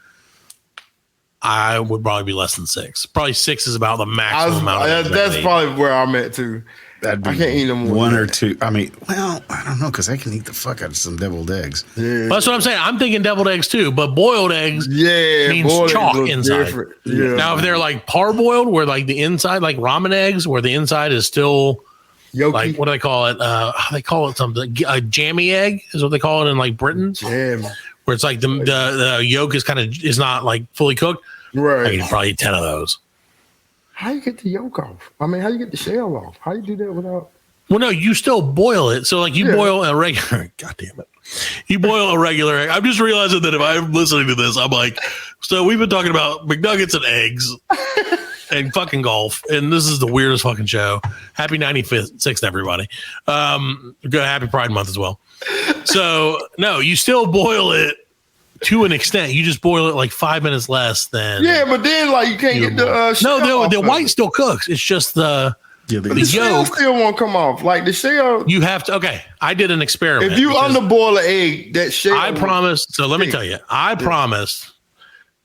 I would probably be less than 6. Probably 6 is about the maximum amount of eggs. That's probably where I'm at too. I can't eat them more. One or two. I mean, well, I don't know because I can eat the fuck out of some deviled eggs. Yeah. That's what I'm saying. I'm thinking deviled eggs too, but boiled eggs means chalk inside. Yeah. Now, if they're like parboiled, where like the inside, like ramen eggs, where the inside is still yolky. Like what do they call it? They call it something. A jammy egg is what they call it in like Britain. Jam. Where it's like the yolk is not like fully cooked. Right. I could probably eat 10 of those. How you get the yolk off? I mean, how you get the shell off? How you do that without? Well, no, you still boil it. So like you boil a regular. God damn it. You boil a regular egg. I'm just realizing that if I'm listening to this, I'm like, so we've been talking about McNuggets and eggs and fucking golf, and this is the weirdest fucking show. Happy 96th, everybody. Good Happy Pride Month as well. So no, you still boil it to an extent. You just boil it like 5 minutes less than. Yeah, but then like you can't get the shell no, the off white of it. still cooks. It's just the shell yolk still won't come off. Like the shell. You have to. Okay, I did an experiment. If you underboil an egg, that shell. I promised. So let me tell you, I promised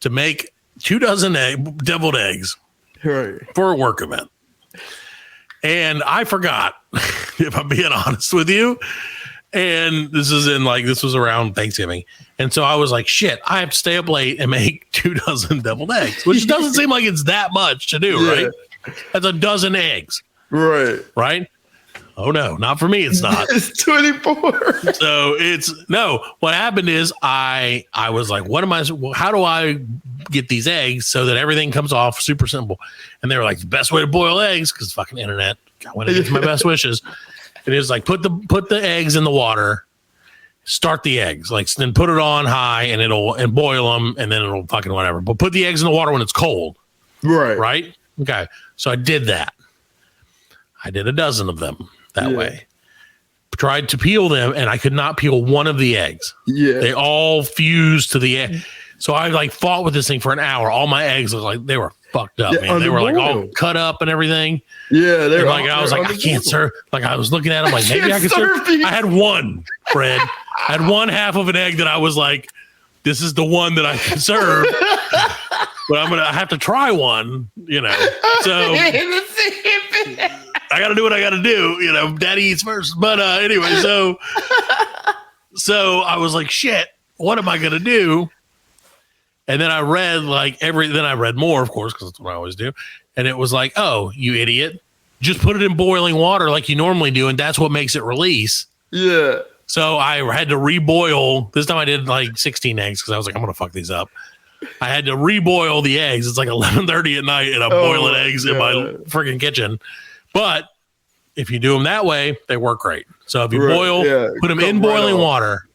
to make 24 deviled eggs for a work event, and I forgot. If I'm being honest with you. And this was around Thanksgiving. And so I was like, shit, I have to stay up late and make 24 deviled eggs, which doesn't seem like it's that much to do, right? That's a dozen eggs. Right? Oh, no, not for me. It's not. It's 24. So what happened is I was like, how do I get these eggs so that everything comes off super simple? And they were like, the best way to boil eggs, because fucking internet, I went against my best wishes. It is like put the eggs in the water, start the eggs, like then put it on high and boil them, and then it'll fucking whatever. But put the eggs in the water when it's cold. Right? Okay. So I did that. I did a dozen of them that way. Tried to peel them, and I could not peel one of the eggs. Yeah. They all fused to the egg. So I like fought with this thing for an hour. All my eggs looked like they were fucked up, man. They were like all cut up and everything. Yeah, they're like I was like, I can't serve. Like I was looking at them like maybe I could serve. I had one, Fred. I had one half of an egg that I was like, this is the one that I can serve. But I have to try one, you know. So I got to do what I got to do, you know. Daddy eats first. But anyway, so I was like, shit, what am I gonna do? And then I read then I read more, of course, because that's what I always do. And it was like, oh, you idiot. Just put it in boiling water like you normally do, and that's what makes it release. Yeah. So I had to reboil. This time I did like 16 eggs because I was like, I'm going to fuck these up. I had to reboil the eggs. It's like 11:30 at night, and I'm boiling eggs in my freaking kitchen. But if you do them that way, they work great. So if you put them in boiling water,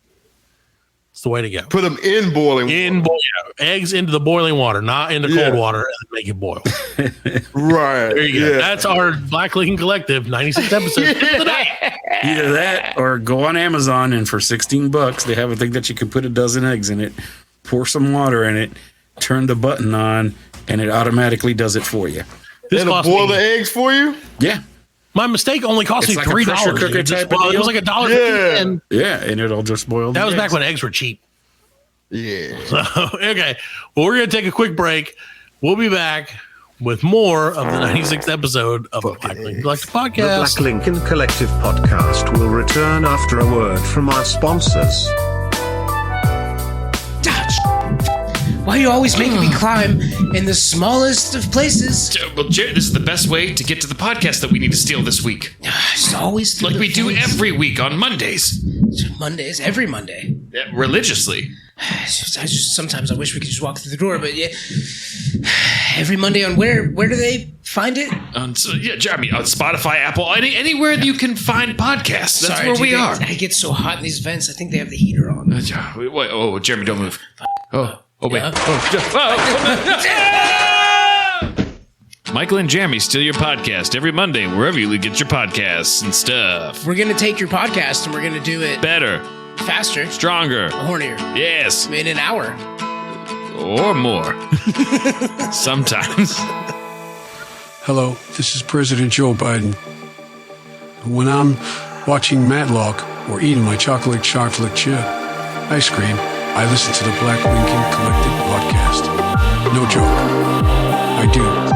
It's the way to go. Put them in boiling water. Eggs into the boiling water, not into cold water, and make it boil. Right. There you go. That's our Black Lincoln Collective 96 episode. Either that or go on Amazon and for $16 they have a thing that you can put a dozen eggs in it, pour some water in it, turn the button on, and it automatically does it for you. It'll boil the eggs for you? Yeah. My mistake only cost me like $3. a pressure cooker type of it was deal. like $1.50. Yeah. And it'll just boil. That was back when eggs were cheap. Yeah. So, okay. Well, we're going to take a quick break. We'll be back with more of the 96th episode of the Black Lincoln Collective Podcast. The Black Lincoln Collective Podcast will return after a word from our sponsors. Dodge! Why are you always making me climb in the smallest of places? Well, Jared, this is the best way to get to the podcast that we need to steal this week. It's always like we do every week on Mondays. Mondays, every Monday. Yeah, religiously. Sometimes I wish we could just walk through the door, but yeah. Every Monday on where do they find it? On Spotify, Apple, anywhere that you can find podcasts. That's where we are. I get so hot in these vents. I think they have the heater on. Wait, Jeremy, don't move. Wait. Yeah. Michael and Jeremy Steal Your Podcast every Monday, wherever you get your podcasts and stuff. We're going to take your podcast and we're going to do it better, faster, stronger, hornier. Yes. In an hour. Or more. Sometimes. Hello, this is President Joe Biden. When I'm watching Matlock or eating my chocolate chip ice cream, I listen to the Black Lincoln Collective Podcast. No joke. I do.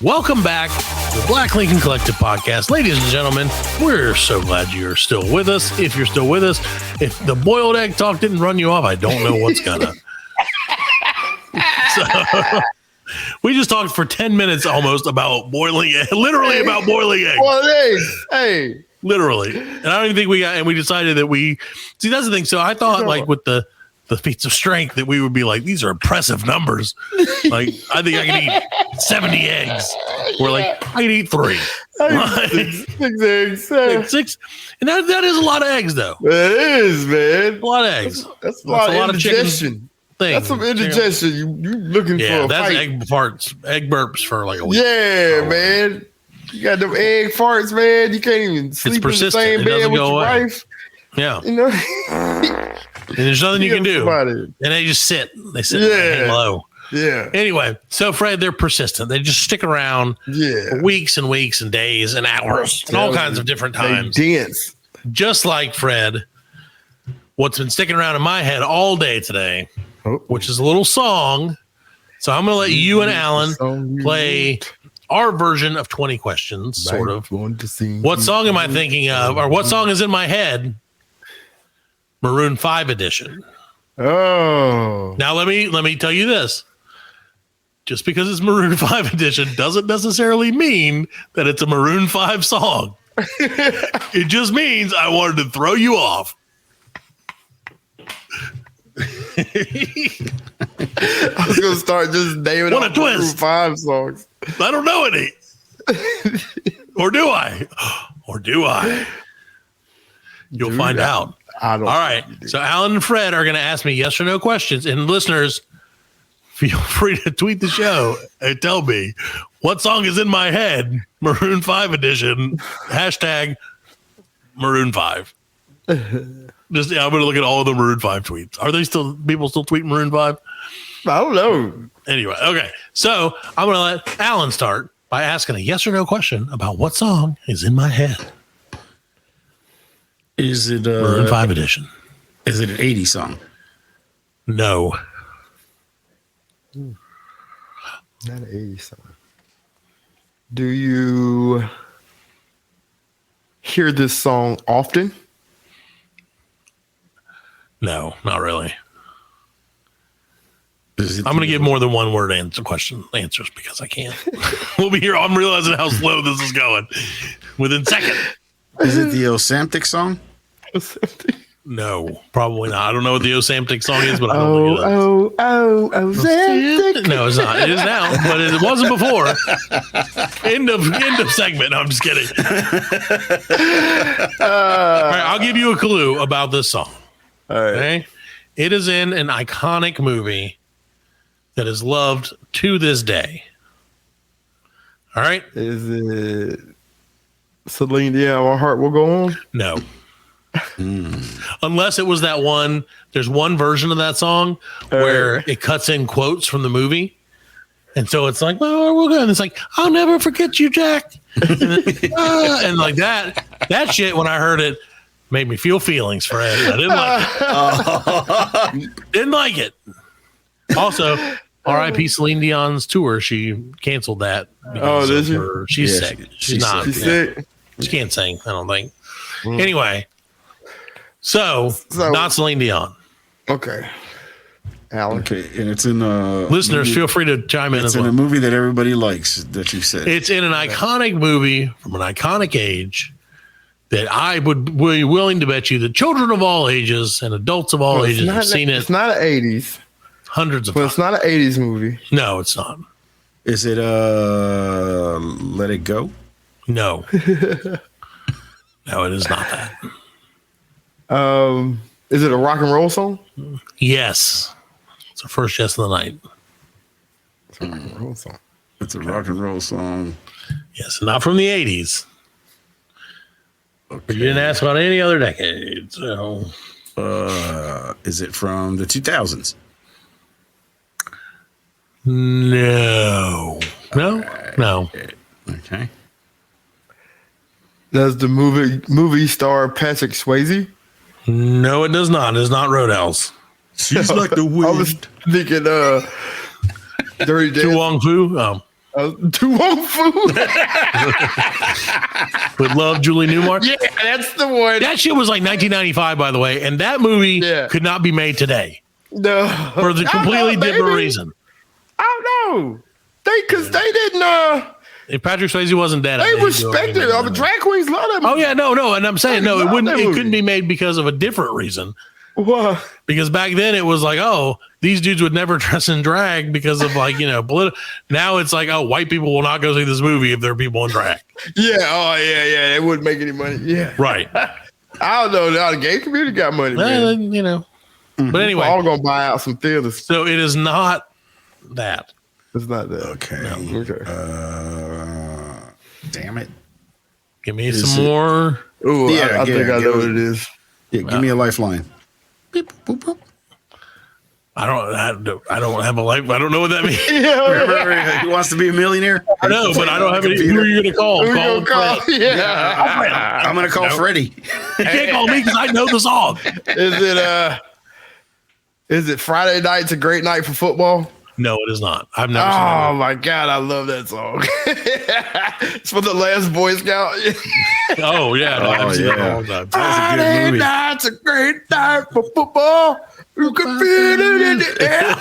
Welcome back to the Black Lincoln Collective Podcast. Ladies and gentlemen, we're so glad you're still with us. If you're still with us, if the boiled egg talk didn't run you off, I don't know what's gonna. So, we just talked for 10 minutes almost about boiling eggs, literally about boiling eggs. Boiled eggs. Hey. Literally. And I don't even think we decided that see, that's the thing. So I thought like with the feats of strength that we would be like, these are impressive numbers. Like, I think I can eat 70 eggs. We're like, I can eat 3. Six eggs. 6. And that is a lot of eggs, though. It is, man. A lot of eggs. That's a lot of indigestion. That's some indigestion. You looking for a that's fight. egg burps for like a week. Yeah, man. You got them egg farts, man. You can't even sleep in the same bed with your wife. Yeah. You know? And there's nothing you can do. And they just sit. They sit and hang low. Yeah. Anyway, so Fred, they're persistent. They just stick around for weeks and weeks and days and hours and all kinds of different times. They dance. Just like Fred, what's been sticking around in my head all day today, which is a little song. So I'm going to let you and Allan play our version of 20 questions, sort of. What song am I thinking of? Or what song is in my head? Maroon 5 edition. Oh. Now let me tell you this. Just because it's Maroon 5 edition doesn't necessarily mean that it's a Maroon 5 song. It just means I wanted to throw you off. I was gonna start just naming What a twist. Maroon 5 songs. I don't know any. Or do I? You'll find out. I don't. All right. So Allan and Fred are going to ask me yes or no questions. And listeners, feel free to tweet the show and tell me what song is in my head, Maroon 5 edition, hashtag Maroon 5. I'm going to look at all of the Maroon 5 tweets. Are people still tweet Maroon 5? I don't know. Anyway, okay. So I'm going to let Allan start by asking a yes or no question about what song is in my head. Is it Maroon 5 edition? Is it an 80s song? No. Not an 80s song. Do you hear this song often? No, not really. I'm going to give more than one word answers because I can't. We'll be here. I'm realizing how slow this is going. Within seconds. Is it the Osamtic song? No, probably not. I don't know what the Osamtic song is, but I Oh, don't think it is. Osamtic. No, it's not. It is now, but it wasn't before. End of segment. No, I'm just kidding. All right, I'll give you a clue about this song. All right. Okay, it is in an iconic movie that is loved to this day. All right. Is it Celine Dion? My heart will go on. No. Unless it was that one. There's one version of that song where it cuts in quotes from the movie. And so it's like, well, we're good. And it's like, I'll never forget you, Jack. And, then, and like that shit, when I heard it, made me feel feelings for it. I didn't like it. Didn't like it. Also, R.I.P. Celine Dion's tour. She canceled that. She's sick. She's not. She's sick. She can't sing, I don't think. Anyway. So, not Celine Dion. Okay. Allan. Okay, and it's in listeners, feel free to chime in. It's in a movie that everybody likes that you said. It's in an iconic movie from an iconic age that I would be willing to bet you that children of all ages and adults of all ages have seen it. It's not an 80s. Hundreds of times. times. It's not an 80s movie. No, it's not. Is it Let It Go? No. No, it is not that. Is it a rock and roll song? Yes. It's our first yes of the night. It's a rock and roll song. It's a rock and roll song. Yes, not from the 80s. Okay. You didn't ask about any other decade. So, is it from the 2000s? No. No. No. Okay. Does the movie star Patrick Swayze? No, it does not. It is not Roadhouse. She's like the wind. I was thinking Dirty Dancing. Tu Wong Fu. Tu Wong Fu. With Love, Julie Newmar. Yeah, that's the one. That shit was like 1995, by the way, and that movie could not be made today. No, for the completely different reason. I don't know. Because they didn't. If Patrick Swayze wasn't dead, they respected it. The drag queens love that movie. Oh yeah, no, and I'm saying no, it wouldn't. It couldn't be made because of a different reason. What? Because back then it was like, oh, these dudes would never dress in drag because of like political. Now it's like, oh, white people will not go see this movie if there are people in drag. Yeah. Oh yeah. They wouldn't make any money. Yeah. Right. I don't know. Now the gay community got money. Man. But anyway, all gonna buy out some theaters. So it is not that. It's not that. Okay. No. Okay. Damn it. Give me some more. Ooh, I think I know what it is. Yeah, give me a lifeline. Beep, boop, boop. I don't have a life. I don't know what that means. He wants to be a millionaire. I know, but I don't have any. Who are you going to call? Who you gonna call? Yeah. I'm going to call Freddie. You can't call me because I know the song. Is it Friday Night's a Great Night for Football? No, it is not. I've never seen Oh my God, I love that song. It's for the last Boy Scout. Oh yeah, no, I've seen it all the time. Friday night's a great night for football. You can feel it in the air.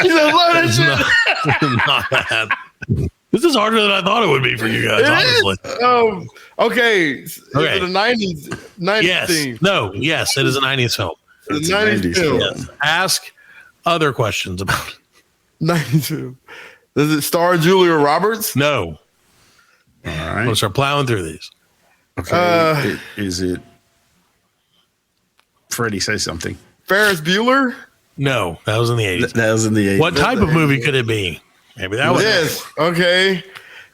You know, love that shit. Not that. This is harder than I thought it would be for you guys, honestly. Okay. Is it a 90s yes. theme? No, yes, it is a 90s film. It's a 90s film. Yes. Ask other questions about it. 90s film. Does it star Julia Roberts? No. All right. I'm going to start plowing through these. Okay. Is it Freddie, say something. Ferris Bueller? No, that was in the 80s. That was in the 80s. What type of movie could it be? Maybe that was Yes. Okay.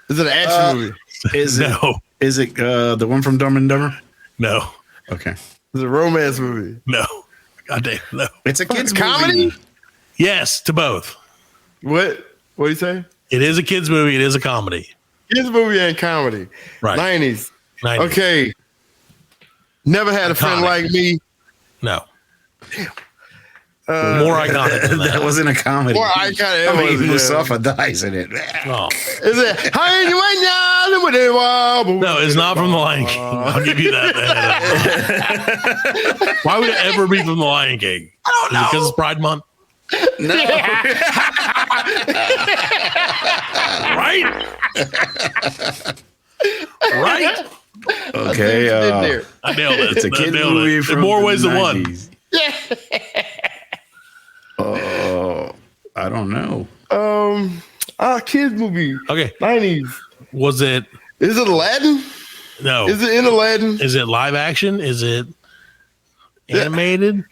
Is it an action movie? Is it No. Is it the one from Dumb and Dumber? No. Okay. Is it a romance movie? No. Goddamn, no. It's a kids comedy? movie. Yes, to both. What do you say? It is a kids movie. It is a comedy. Kids movie and comedy. Right. 90s. 90s. Okay. Never had a friend like me. No. More iconic than that. That wasn't a comedy. More iconic. I mean, Mustafa dies in it. Oh. Is it? No, it's not from The Lion King. I'll give you that. Why would it ever be from The Lion King? I don't know. Because it's Pride Month. No. Right? Right? Okay. I nailed it. It's a kid nailed movie it. from In more the ways than one. 90s. I don't know. Kids movie. Okay. 90s. Was it? Is it Aladdin? No. Is it in Aladdin? Is it live action? Is it animated?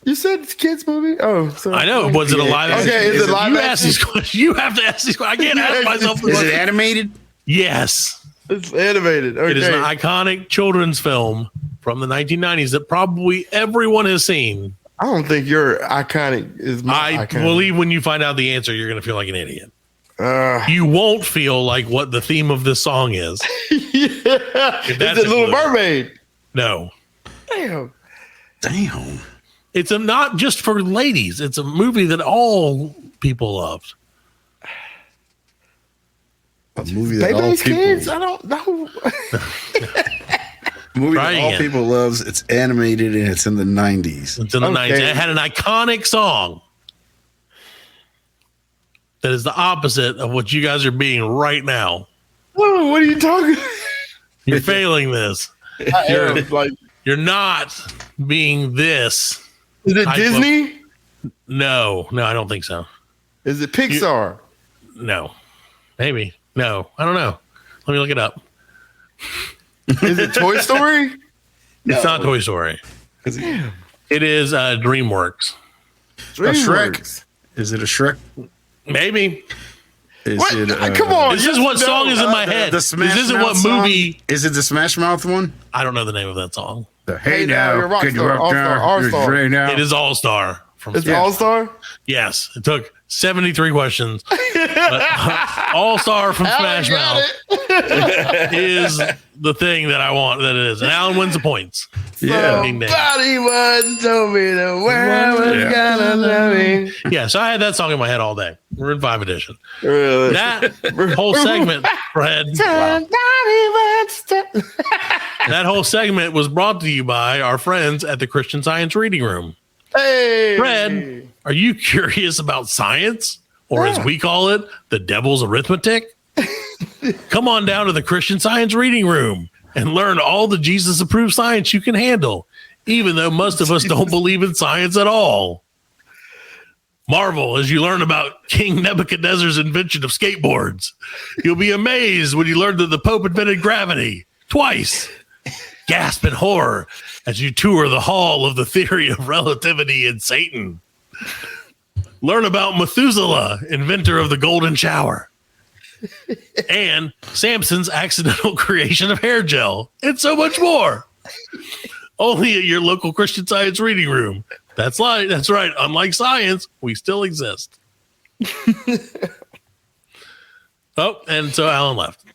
You said it's a kids movie? Oh, sorry. I know. Was it a live action? Okay, is it live you action? ask these questions. You have to ask these questions. I can't ask myself. Is it animated? Yes. It's animated. Okay. It is an iconic children's film from the 1990s that probably everyone has seen. I don't think your iconic is my I iconic. believe when you find out the answer, you're going to feel like an idiot. You won't feel like what the theme of this song is. Is it Little Mermaid? No. Damn. It's not just for ladies. It's a movie that all people loved. A movie that all Baby's people Kids? I don't know. movie Try that all again. people loves. It's animated and it's in the 90s. It's in the 90s. It had an iconic song that is the opposite of what you guys are being right now. Whoa, what are you talking? You're failing this. I am, like, You're not being this. is it type Disney? No, I don't think so. Is it Pixar? No, maybe. No, I don't know. Let me look it up. Is it Toy Story? It's not Toy Story. It is DreamWorks. DreamWorks. Is it a Shrek? Maybe. Is What? it, Come on. This is what song is in my head. The Smash This isn't Mouth what song? movie. Is it the Smash Mouth one? I don't know the name of that song. The Hey Now, You're a Rock Could you Star, rock All-Star, now? All-Star. You're Right now. It is All Star. It's All Star? Yes, it took 73 questions. All Star from Smash Mouth is the thing that I want. That it is, and Allan wins the points. Yeah. Somebody once told me the world was gonna love me. Yeah, so I had that song in my head all day. Maroon 5 edition. Really? That whole segment, Fred. That whole segment was brought to you by our friends at the Christian Science Reading Room. Hey, Fred, are you curious about science? Or as we call it, the devil's arithmetic? Come on down to the Christian Science Reading Room and learn all the Jesus-approved science you can handle, even though most of us don't believe in science at all. Marvel as you learn about King Nebuchadnezzar's invention of skateboards. You'll be amazed when you learn that the Pope invented gravity twice. Gasp in horror as you tour the hall of the theory of relativity and Satan. Learn about Methuselah, inventor of the golden shower. And Samson's accidental creation of hair gel. And so much more. Only at your local Christian Science Reading Room. That's right. Unlike science, we still exist. Oh, and so Allan left.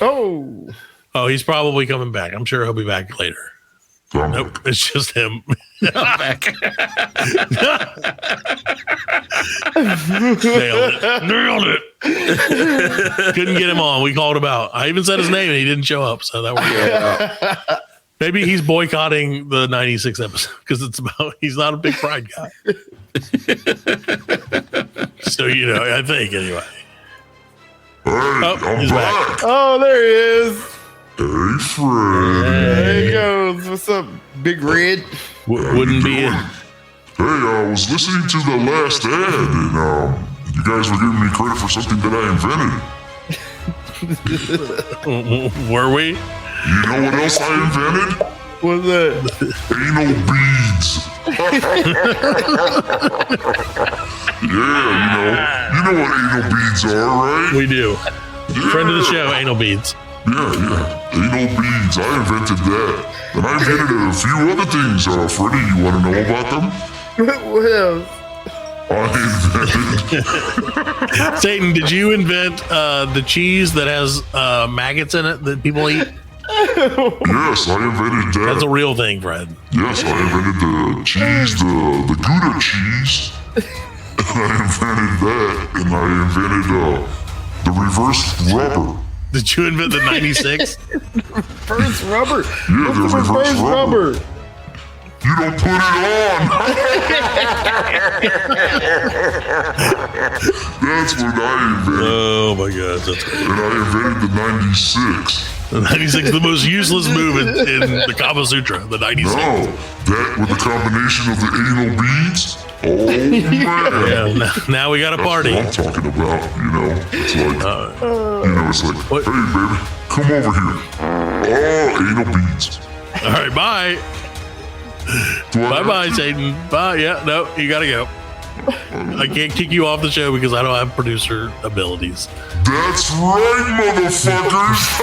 Oh, he's probably coming back. I'm sure he'll be back later. Nope, it's just him. Nailed it. Couldn't get him on. We called him out. I even said his name and he didn't show up. So that worked out. Maybe he's boycotting the 96 episode because he's not a big Pride guy. So, I think anyway. Hey, he's back. Oh, there he is. Hey, Fred. There he goes. What's up, Big Red? Wouldn't be it. Hey, I was listening to the last ad, and you guys were giving me credit for something that I invented. Were we? You know what else I invented? What's that? Anal beads. Yeah, you know what anal beads are, right? We do. Yeah. Friend of the show, Anal Beads. Yeah. Anal beads. I invented that. And I invented a few other things. Freddie, you want to know about them? What else? I invented... Satan, did you invent the cheese that has maggots in it that people eat? Yes, I invented that. That's a real thing, Fred. Yes, I invented the cheese, the Gouda cheese. And I invented that. And I invented the reverse rubber. Did you invent the 96? Reverse rubber. Yeah, What's the reverse rubber? You don't put it on. That's what I invented. Oh my God, that's great. And I invented the 96. The 96, the most useless move in the Kama Sutra, the 96. No, that with the combination of the anal beads. Oh man! Yeah, now we got a party. That's what I'm talking about. It's like, it's like, hey baby, come over here. Oh, anal beads. All right, bye. Bye, Satan. Bye. Yeah, no, you gotta go. I can't kick you off the show because I don't have producer abilities. That's right, motherfuckers.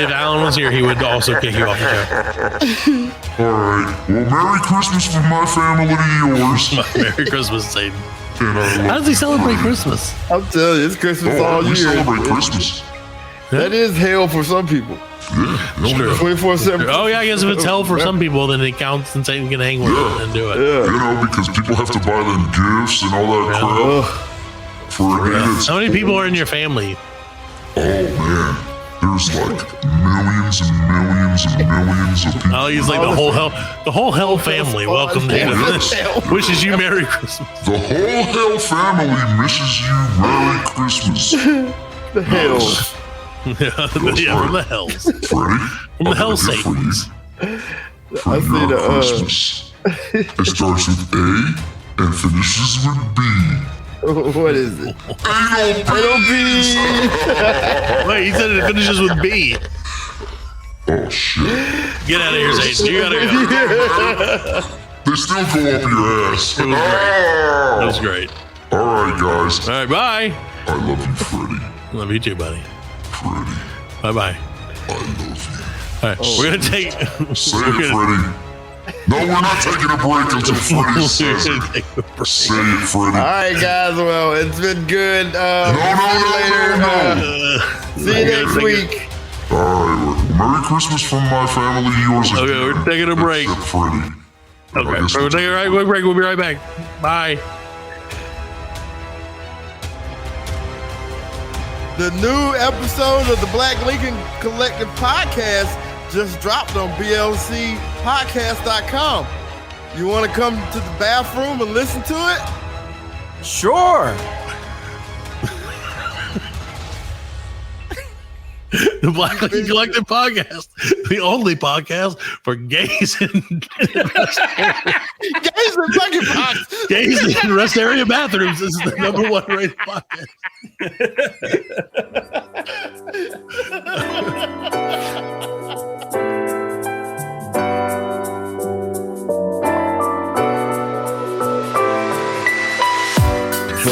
If Allan was here, he would also kick you off the show. All right. Well, Merry Christmas from my family to yours. Merry Christmas, Satan. How does he celebrate Christmas? I'm telling you, it's Christmas all we year. celebrate Christmas. That is hell for some people. Yeah, 24/7. Oh yeah, I guess if it's hell for some people, then it counts and Satan can hang with it and do it. Yeah. Because people have to buy them gifts and all that crap. For How many people are in your family? Oh man, there's like millions and millions and millions of people. Oh, he's like the whole hell family. Welcome to wishes you Merry Christmas. The whole hell family wishes you Merry Christmas. The hells. Yeah, from the hells. Freddie, From the hell Satans. I see the Christmas. It starts with A and finishes with B. What is it? Anal beads. Wait, he said it finishes with B. Oh shit! Get out of here, Satan. You gotta go. They still go up your ass. It was great. All right, guys. All right, bye. I love you, Freddie. Love you too, buddy. Freddie. Bye bye. I love you. All right, we're gonna take. Say it, Freddie. No, we're not taking a break until Freddie says it. Say it, Freddie. All right, guys. Well, it's been good. No. See you next week. All right. Merry Christmas from my family to yours. Okay, we're taking a break. Except Freddie. Okay, we're taking a quick break. We'll be right back. Bye. The new episode of the Black Lincoln Collective podcast just dropped on BLCpodcast.com. You want to come to the bathroom and listen to it? Sure. The Black Lincoln Collective podcast, the only podcast for gays and gays in rest area bathrooms. This is the #1 rated podcast.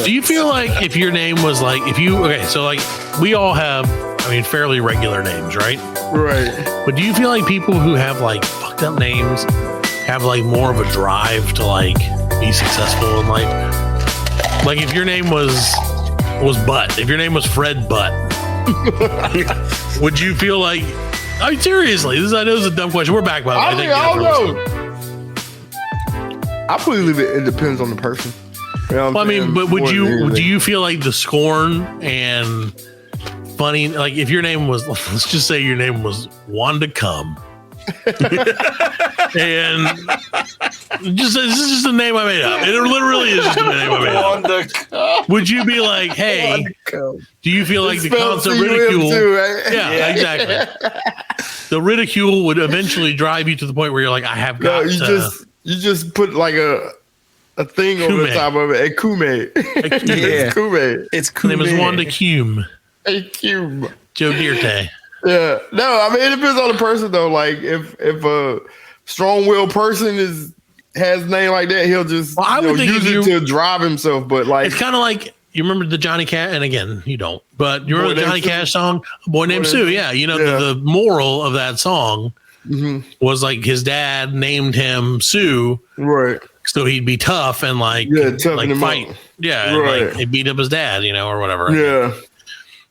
Do you feel like if your name was like, so like we all have, fairly regular names, right? Right. But do you feel like people who have like fucked up names have like more of a drive to like be successful in life? Like if your name was Butt, if your name was Fred Butt, would you feel like, seriously, I know this is a dumb question. We're back, by the way. I don't know. I believe it depends on the person. You know but do you feel like the scorn and funny, like if your name was, let's just say your name was Wanda Cum, and this is just a name I made up. It literally is just a name I made up. Wanda Cum. Would you be like, hey, do you feel like the constant ridicule? Too, right? Yeah, exactly. The ridicule would eventually drive you to the point where you're like, I have got you just put like a thing over the top of it. A Kume. It's Kume. It's Kume. Her name is Wanda Cume. A Cume. Joe Dirte. Yeah. No, it depends on the person though. Like if a strong-willed person has a name like that, he'll just use it to drive himself. But like it's kind of like, you remember the Johnny Cash, and again, you don't, but you remember the Johnny Cash song, A Boy Named Sue? Yeah. The moral of that song was like his dad named him Sue. Right. So he'd be tough and like fight. Up. Yeah. Right. And like he beat up his dad, or whatever. Yeah.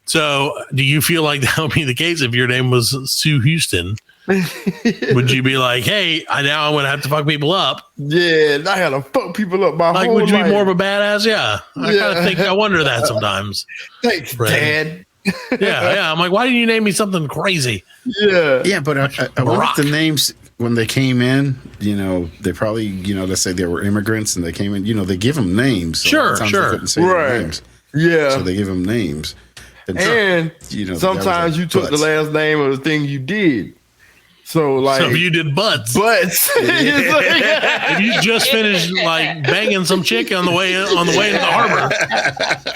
So do you feel like that would be the case if your name was Sue Houston? Would you be like, hey, now I'm going to have to fuck people up? Yeah, I got to fuck people up my whole life. Would you be more of a badass? Yeah. I kind of I wonder that sometimes. Thanks, Dad. Yeah. I'm like, why didn't you name me something crazy? Yeah. Yeah, but I wonder if the names when they came in, they probably, let's say they were immigrants and they came in, they give them names. So Sure. They couldn't say their names. Yeah. So they give them names. And sometimes you took the last name of the thing you did. So if you did butts. If you just finished like banging some chick on the way into the harbor,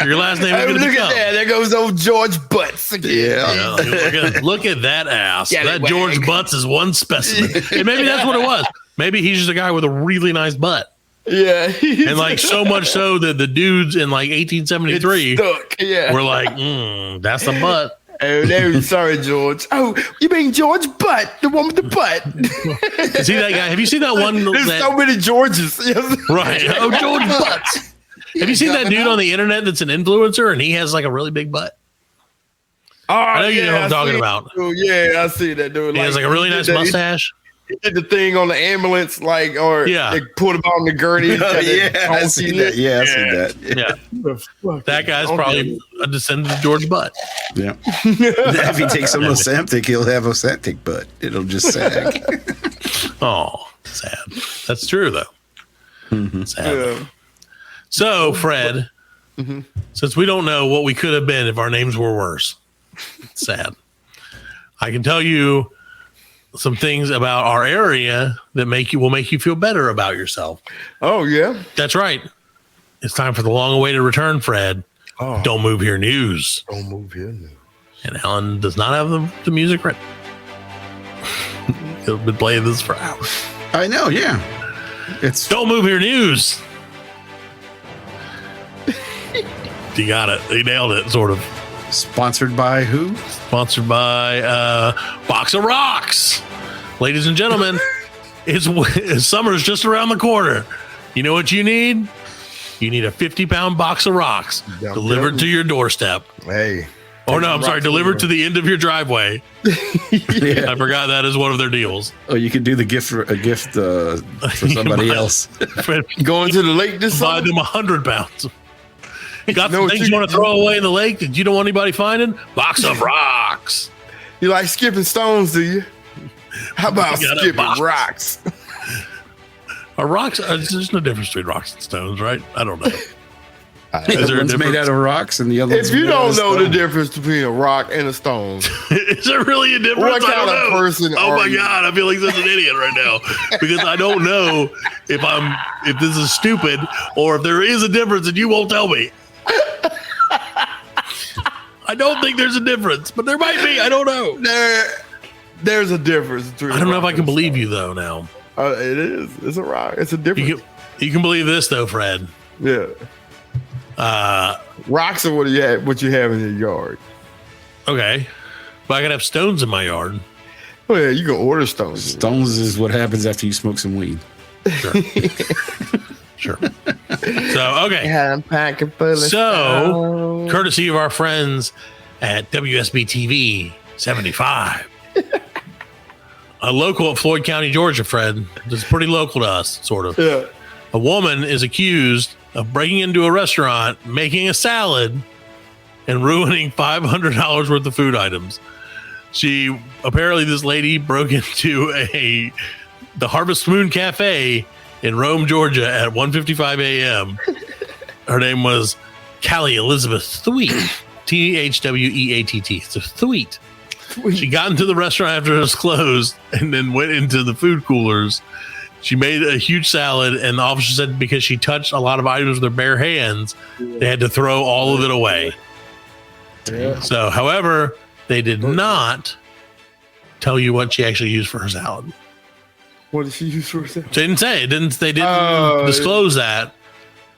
your last name is going to be look at that. There goes old George Butts again. Yeah. Look at that ass. That George Butts is one specimen. And maybe that's what it was. Maybe he's just a guy with a really nice butt. Yeah. And like so much so that the dudes in like 1873 were like, that's the butt. Oh, no, sorry, George. Oh, you mean George Butt, the one with the butt? See that guy? Have you seen that one? There's so many Georges. Right. Oh, George Butts. Have you seen that dude on the internet that's an influencer and he has like a really big butt? Oh, I know you know what I'm talking about. Oh, yeah, I see that dude. He has like a really nice mustache. He did the thing on the ambulance, they put him on the gurney. I see that. Yeah, I see that. Yeah. That guy's probably a descendant of George Butt. Yeah. If he takes some Ozempic, he'll have Ozempic butt. It'll just sag. Oh, sad. That's true, though. Sad. Yeah. So, Fred, since we don't know what we could have been if our names were worse, it's sad. I can tell you some things about our area that will make you feel better about yourself. Oh, yeah. That's right. It's time for the long-awaited return, Fred. Oh. Don't Move Here News. Don't Move Here News. And Allan does not have the music ready. He'll been playing this for hours. I know, yeah. It's Don't Move Here News. You got it. He nailed it, sort of. Sponsored by who? Sponsored by Box of Rocks. Ladies and gentlemen, summer's just around the corner. You know what you need? You need a 50-pound box of rocks delivered to your doorstep. Hey. Oh, no, I'm sorry. Delivered to the end of your driveway. Yeah. I forgot that is one of their deals. Oh, you can do the gift for somebody else. Going to the lake this summer? Buy them 100 pounds. Got some things you want to throw away in the lake that you don't want anybody finding? Box of rocks. You like skipping stones, do you? How about skipping rocks? Are rocks? There's no difference between rocks and stones, right? I don't know. Is there one's made out of rocks and the other one's if you don't know the difference between a rock and a stone, is there really a difference? What kind of person oh my God, I feel like such an idiot right now because I don't know if this is stupid or if there is a difference and you won't tell me. I don't think there's a difference, but there might be. I don't know. There's a difference between. I don't know if I can believe you though. Now it is. It's a rock. It's a difference. You can believe this though, Fred. Yeah. Rocks are what you have in your yard. Okay, but I could have stones in my yard. Oh yeah, you can order stones. Stones is what happens after you smoke some weed. Sure. Sure. So, okay. Yeah, I'm packing full of stones. Courtesy of our friends at WSB TV 75, a local at Floyd County, Georgia, Fred. This is pretty local to us, sort of. Yeah. A woman is accused of breaking into a restaurant, making a salad, and ruining $500 worth of food items. This lady broke into the Harvest Moon Cafe in Rome, Georgia at 1:55 a.m. Her name was Callie Elizabeth Thweet, Thweett. So Thweet. She got into the restaurant after it was closed and then went into the food coolers. She made a huge salad, and the officer said because she touched a lot of items with her bare hands, they had to throw all of it away. Yeah. So, however, they did not tell you what she actually used for her salad. What did she use for her salad? They didn't say. They didn't disclose that.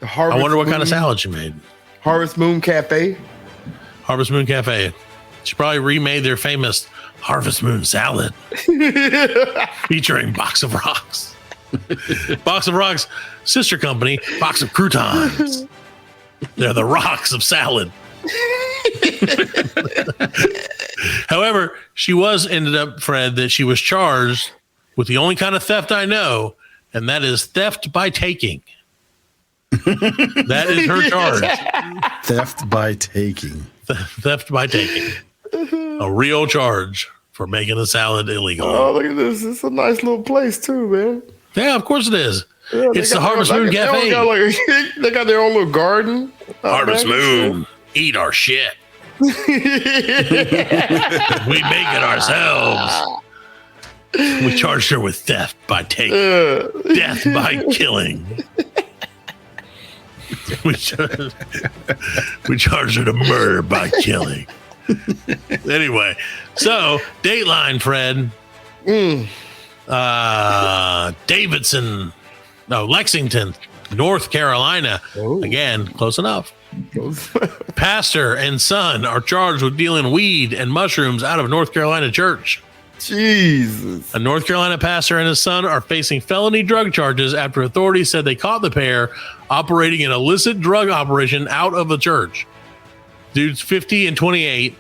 I wonder what kind of salad she made. Harvest Moon Cafe. Harvest Moon Cafe. She probably remade their famous Harvest Moon salad featuring Box of Rocks. Box of Rocks, sister company, Box of Croutons. They're the rocks of salad. However, ended up, Fred, that she was charged with the only kind of theft I know, and that is theft by taking. That is her charge. Theft by taking. Theft by taking. A real charge for making the salad illegal. Oh, look at this. It's a nice little place, too, man. Yeah, of course it is. Yeah, it's the Harvest Moon Cafe. They got their own little garden. Harvest Moon. Eat our shit. We make it ourselves. We charged her with theft by taking, death by killing. We charged her to murder by killing. Anyway, so Dateline, Fred. Lexington, North Carolina. Again, close enough. Pastor and son are charged with dealing weed and mushrooms out of North Carolina church. Jesus. A North Carolina pastor and his son are facing felony drug charges after authorities said they caught the pair operating an illicit drug operation out of the church. Dude's 50 and 28.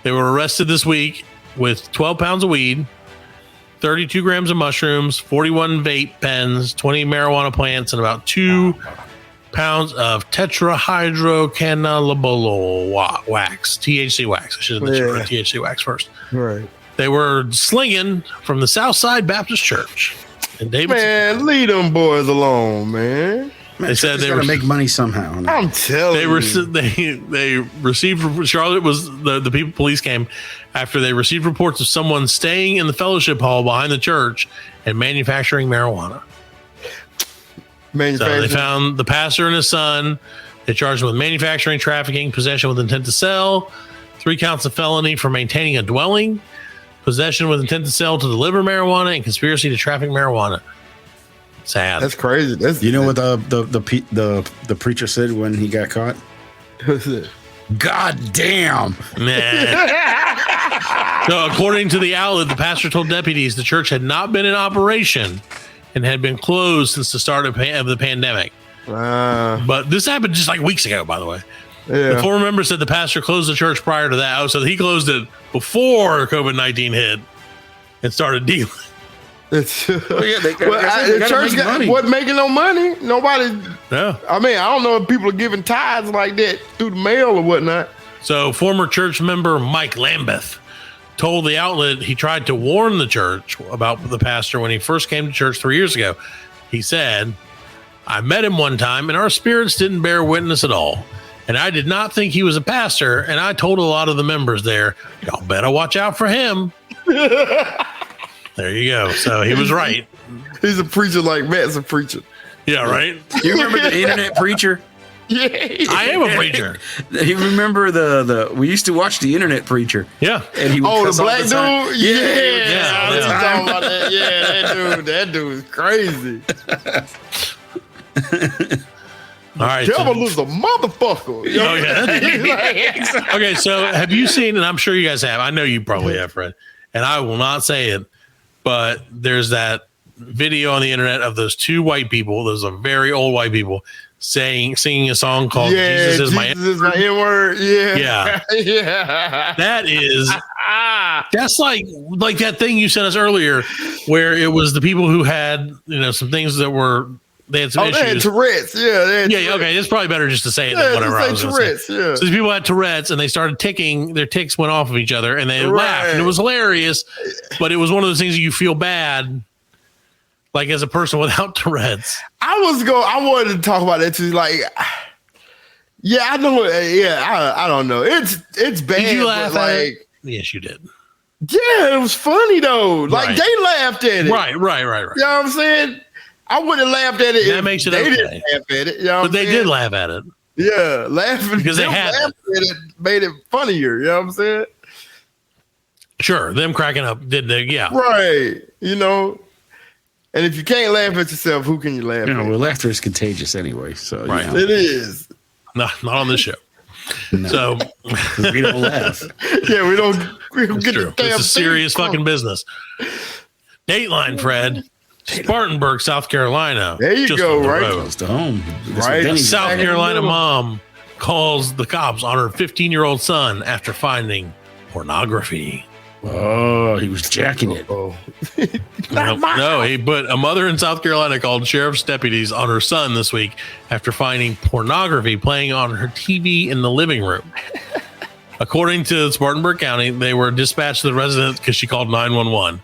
They were arrested this week with 12 pounds of weed, 32 grams of mushrooms, 41 vape pens, 20 marijuana plants, and about 2 pounds of tetrahydrocannabinol wax, THC wax. I should have mentioned THC wax first. Right. They were slinging from the Southside Baptist Church. And man, leave them boys alone, man. They said they were to make money somehow. I'm telling you. They received, Charlotte was the people, police came after they received reports of someone staying in the fellowship hall behind the church and manufacturing marijuana. So they found the pastor and his son. They charged them with manufacturing, trafficking, possession with intent to sell, 3 counts of felony for maintaining a dwelling, possession with intent to sell to deliver marijuana, and conspiracy to traffic marijuana. Sad. That's crazy. You know what the preacher said when he got caught? God damn. So according to the outlet, the pastor told deputies the church had not been in operation and had been closed since the start of the pandemic. But this happened just like weeks ago, by the way. Yeah. The former member said the pastor closed the church prior to that. So he closed it before COVID-19 hit and started dealing. The church wasn't making no money. Nobody. Yeah. I mean, I don't know if people are giving tithes like that through the mail or whatnot. So former church member Mike Lambeth told the outlet he tried to warn the church about the pastor when he first came to church 3 years ago. He said, I met him one time and our spirits didn't bear witness at all. And I did not think he was a pastor. And I told a lot of the members there, y'all better watch out for him. There you go. So he was right. He's a preacher like Matt's a preacher. Yeah, right. You remember the internet preacher? Yeah. I am a preacher. You remember we used to watch the internet preacher. Yeah. And he would the black dude? Yeah. Talking about that. Yeah, that dude is crazy. All right. Devil is a motherfucker. Oh, yeah. Okay, so have you seen, and I'm sure you guys have, I know you probably have, Fred, and I will not say it, but there's that video on the internet of those 2 white people, those are very old white people, singing a song called Jesus is my N-word. Yeah. Yeah. That's like that thing you sent us earlier where it was the people who had, some things that were, they had some issues. They had Tourette's. Yeah. Okay. It's probably better just to say it than whatever I was going to say. Yeah. So these people had Tourette's and they started ticking. Their ticks went off of each other and they laughed. And it was hilarious. But it was one of those things that you feel bad, like as a person without Tourette's. I wanted to talk about that too. Like, yeah, I know. Yeah, I don't know. It's bad. Did you laugh at it? Yes, you did. Yeah, it was funny though. Like they laughed at it. Right. You know what I'm saying? I wouldn't have laughed at it. That makes it they okay. didn't laugh at it. You know but they did laugh at it. Yeah, laughing because they had at it made it funnier. You know what I'm saying? Sure, them cracking up did they? Yeah, right. And if you can't laugh at yourself, who can you laugh at? Well, laughter is contagious anyway. So right, it is. Not on this show. No. So we don't laugh. Yeah, we don't get true. It's a serious fucking business. Dateline, Fred. Spartanburg, South Carolina. There you go, right? Close to home. Right. A South Carolina mom calls the cops on her 15-year-old son after finding pornography. Oh, he was jacking it. But a mother in South Carolina called sheriff's deputies on her son this week after finding pornography playing on her TV in the living room. According to Spartanburg County, they were dispatched to the residence because she called 911.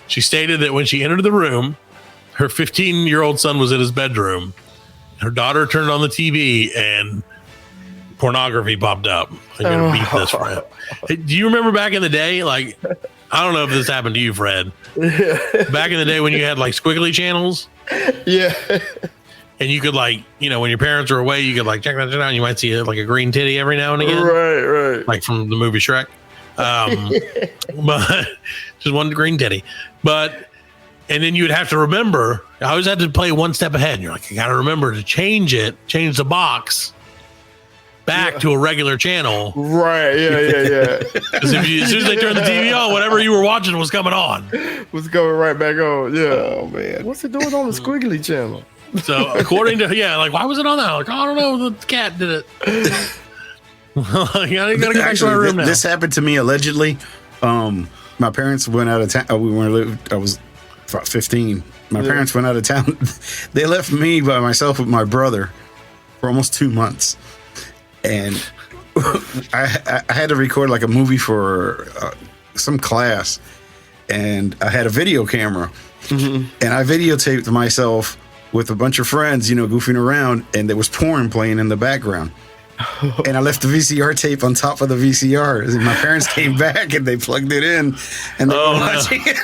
She stated that when she entered the room, her 15-year-old son was in his bedroom. Her daughter turned on the TV and pornography popped up. I'm going to beat this, Fred. Hey, do you remember back in the day? Like, I don't know if this happened to you, Fred. Back in the day when you had like squiggly channels. Yeah. And you could like, you know, when your parents were away, you could like check that shit out and you might see like a green titty every now and again. Right. Like from the movie Shrek. But just one green titty. And then you would have to remember, I always had to play one step ahead. And you're like, I got to remember to change the box back to a regular channel. Right. Yeah. Because as soon as they turned the TV on, whatever you were watching was coming on. Was going right back on. Yeah. Oh, man. What's it doing on the squiggly channel? So according to, like, why was it on that? Like, I don't know. The cat did it. I gotta go back to my room now. This happened to me allegedly. My parents went out of town. I was 15. My parents went out of town. They left me by myself with my brother for almost 2 months. And I had to record like a movie for some class. And I had a video camera. And I videotaped myself with a bunch of friends, you know, goofing around, and there was porn playing in the background. And I left the VCR tape on top of the VCR. And my parents came back and they plugged it in, and they were watching it.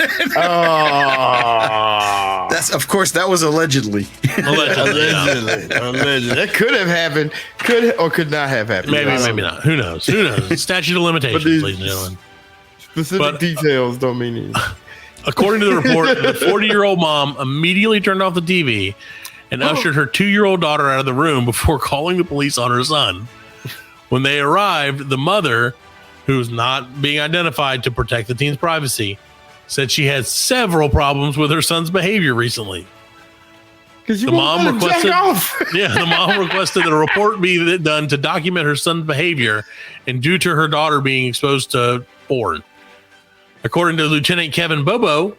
That's, of course, that was allegedly. Allegedly. That could have happened, could or could not have happened. Maybe not. Who knows? Statute of limitations, ladies and gentlemen. Specific details don't mean anything. According to the report, the 40-year-old mom immediately turned off the TV and ushered her 2-year-old daughter out of the room before calling the police on her son. When they arrived, the mother, who's not being identified to protect the teen's privacy, said she had several problems with her son's behavior recently. The mom requested that a report be done to document her son's behavior and due to her daughter being exposed to porn. According to Lieutenant Kevin Bobo,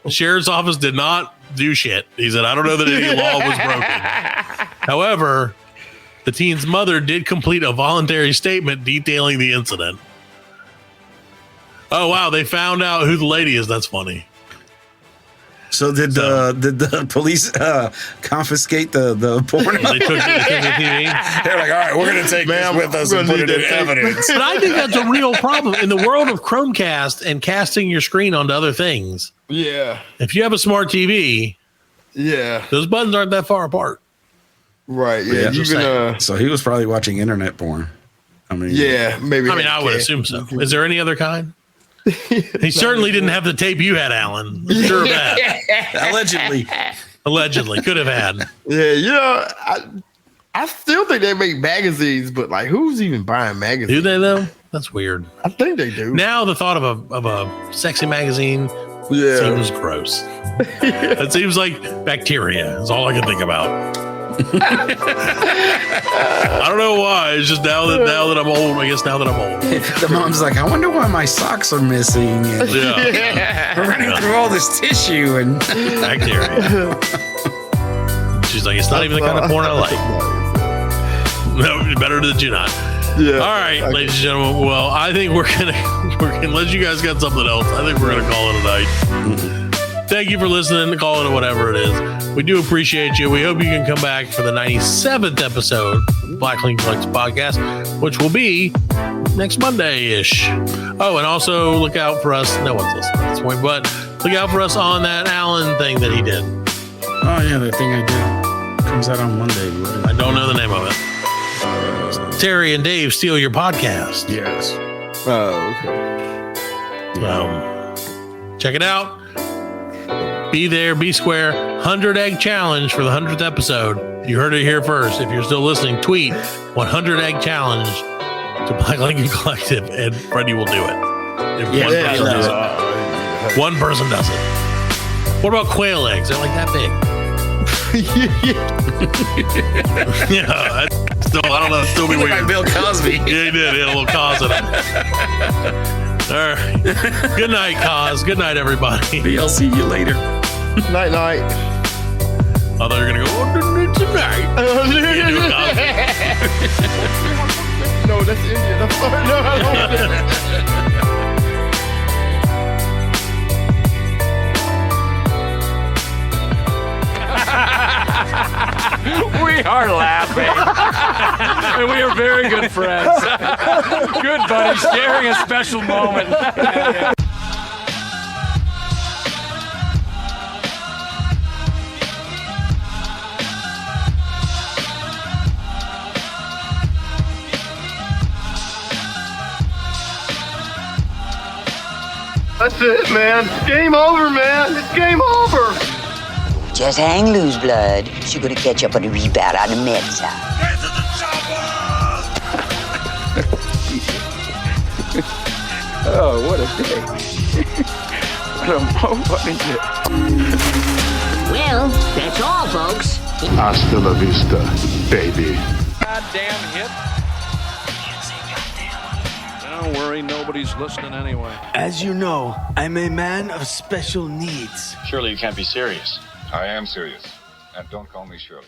the sheriff's office did not do shit. He said, I don't know that any law was broken. However, the teen's mother did complete a voluntary statement detailing the incident. Oh, wow. They found out who the lady is. That's funny. So did the police confiscate the porn? They took the TV. They're like, all right, we're going to take this with us and put it in evidence. But I think that's a real problem in the world of Chromecast and casting your screen onto other things. Yeah. If you have a smart TV, those buttons aren't that far apart. Right. Yeah. So he was probably watching internet porn. I mean, maybe. I mean, I would assume so. Is there any other kind? He certainly didn't have the tape you had, Allan. I'm sure of that. Allegedly. Could have had. Yeah, you know, I still think they make magazines, but like, who's even buying magazines? Do they though? That's weird. I think they do. Now the thought of a sexy magazine seems gross. It seems like bacteria is all I can think about. I don't know why. It's just now that I'm old. I guess now that I'm old. The mom's like, I wonder why my socks are missing. And we're running through all this tissue and bacteria. She's like, it's not even the kind of porn I like. No, better than you not. Yeah. All right, ladies and gentlemen. Well, I think we're gonna unless you guys got something else, I think we're gonna call it a night. Thank you for listening, call it whatever it is. We do appreciate you. We hope you can come back for the 97th episode of Black Link Flex Podcast, which will be next Monday-ish. Oh, and also look out for us. No one's listening at this point, but look out for us on that Allan thing that he did. Oh, yeah, the thing I did. Comes out on Monday. I don't know the name of it. Terry and Dave steal your podcast. Yes. Oh, okay. Check it out. Be there, be square. 100 egg challenge for the 100th episode. You heard it here first. If you're still listening, tweet 100 egg challenge to Black Lincoln Collective, and Freddie will do it. If one person does it. What about quail eggs? They're like that big. Yeah, I don't know. It's still be weird. Like Bill Cosby. Yeah, he did. He had a little cause in it. All right. Good night, Cos. Good night, everybody. BLC you later. Night. Oh, they're going to go, tonight. no, that's Indian. I'm sorry. No, I don't. We are laughing. And we are very good friends. Good buddy, sharing a special moment. That's it, man. Game over, man. It's game over. Just hang loose, blood. She's gonna catch up on the rebound on the men's side. Oh, what a day. What is it? Well, that's all, folks. Hasta la vista, baby. Goddamn hit. Don't worry, nobody's listening anyway. As you know, I'm a man of special needs. Surely you can't be serious. I am serious. And don't call me Shirley.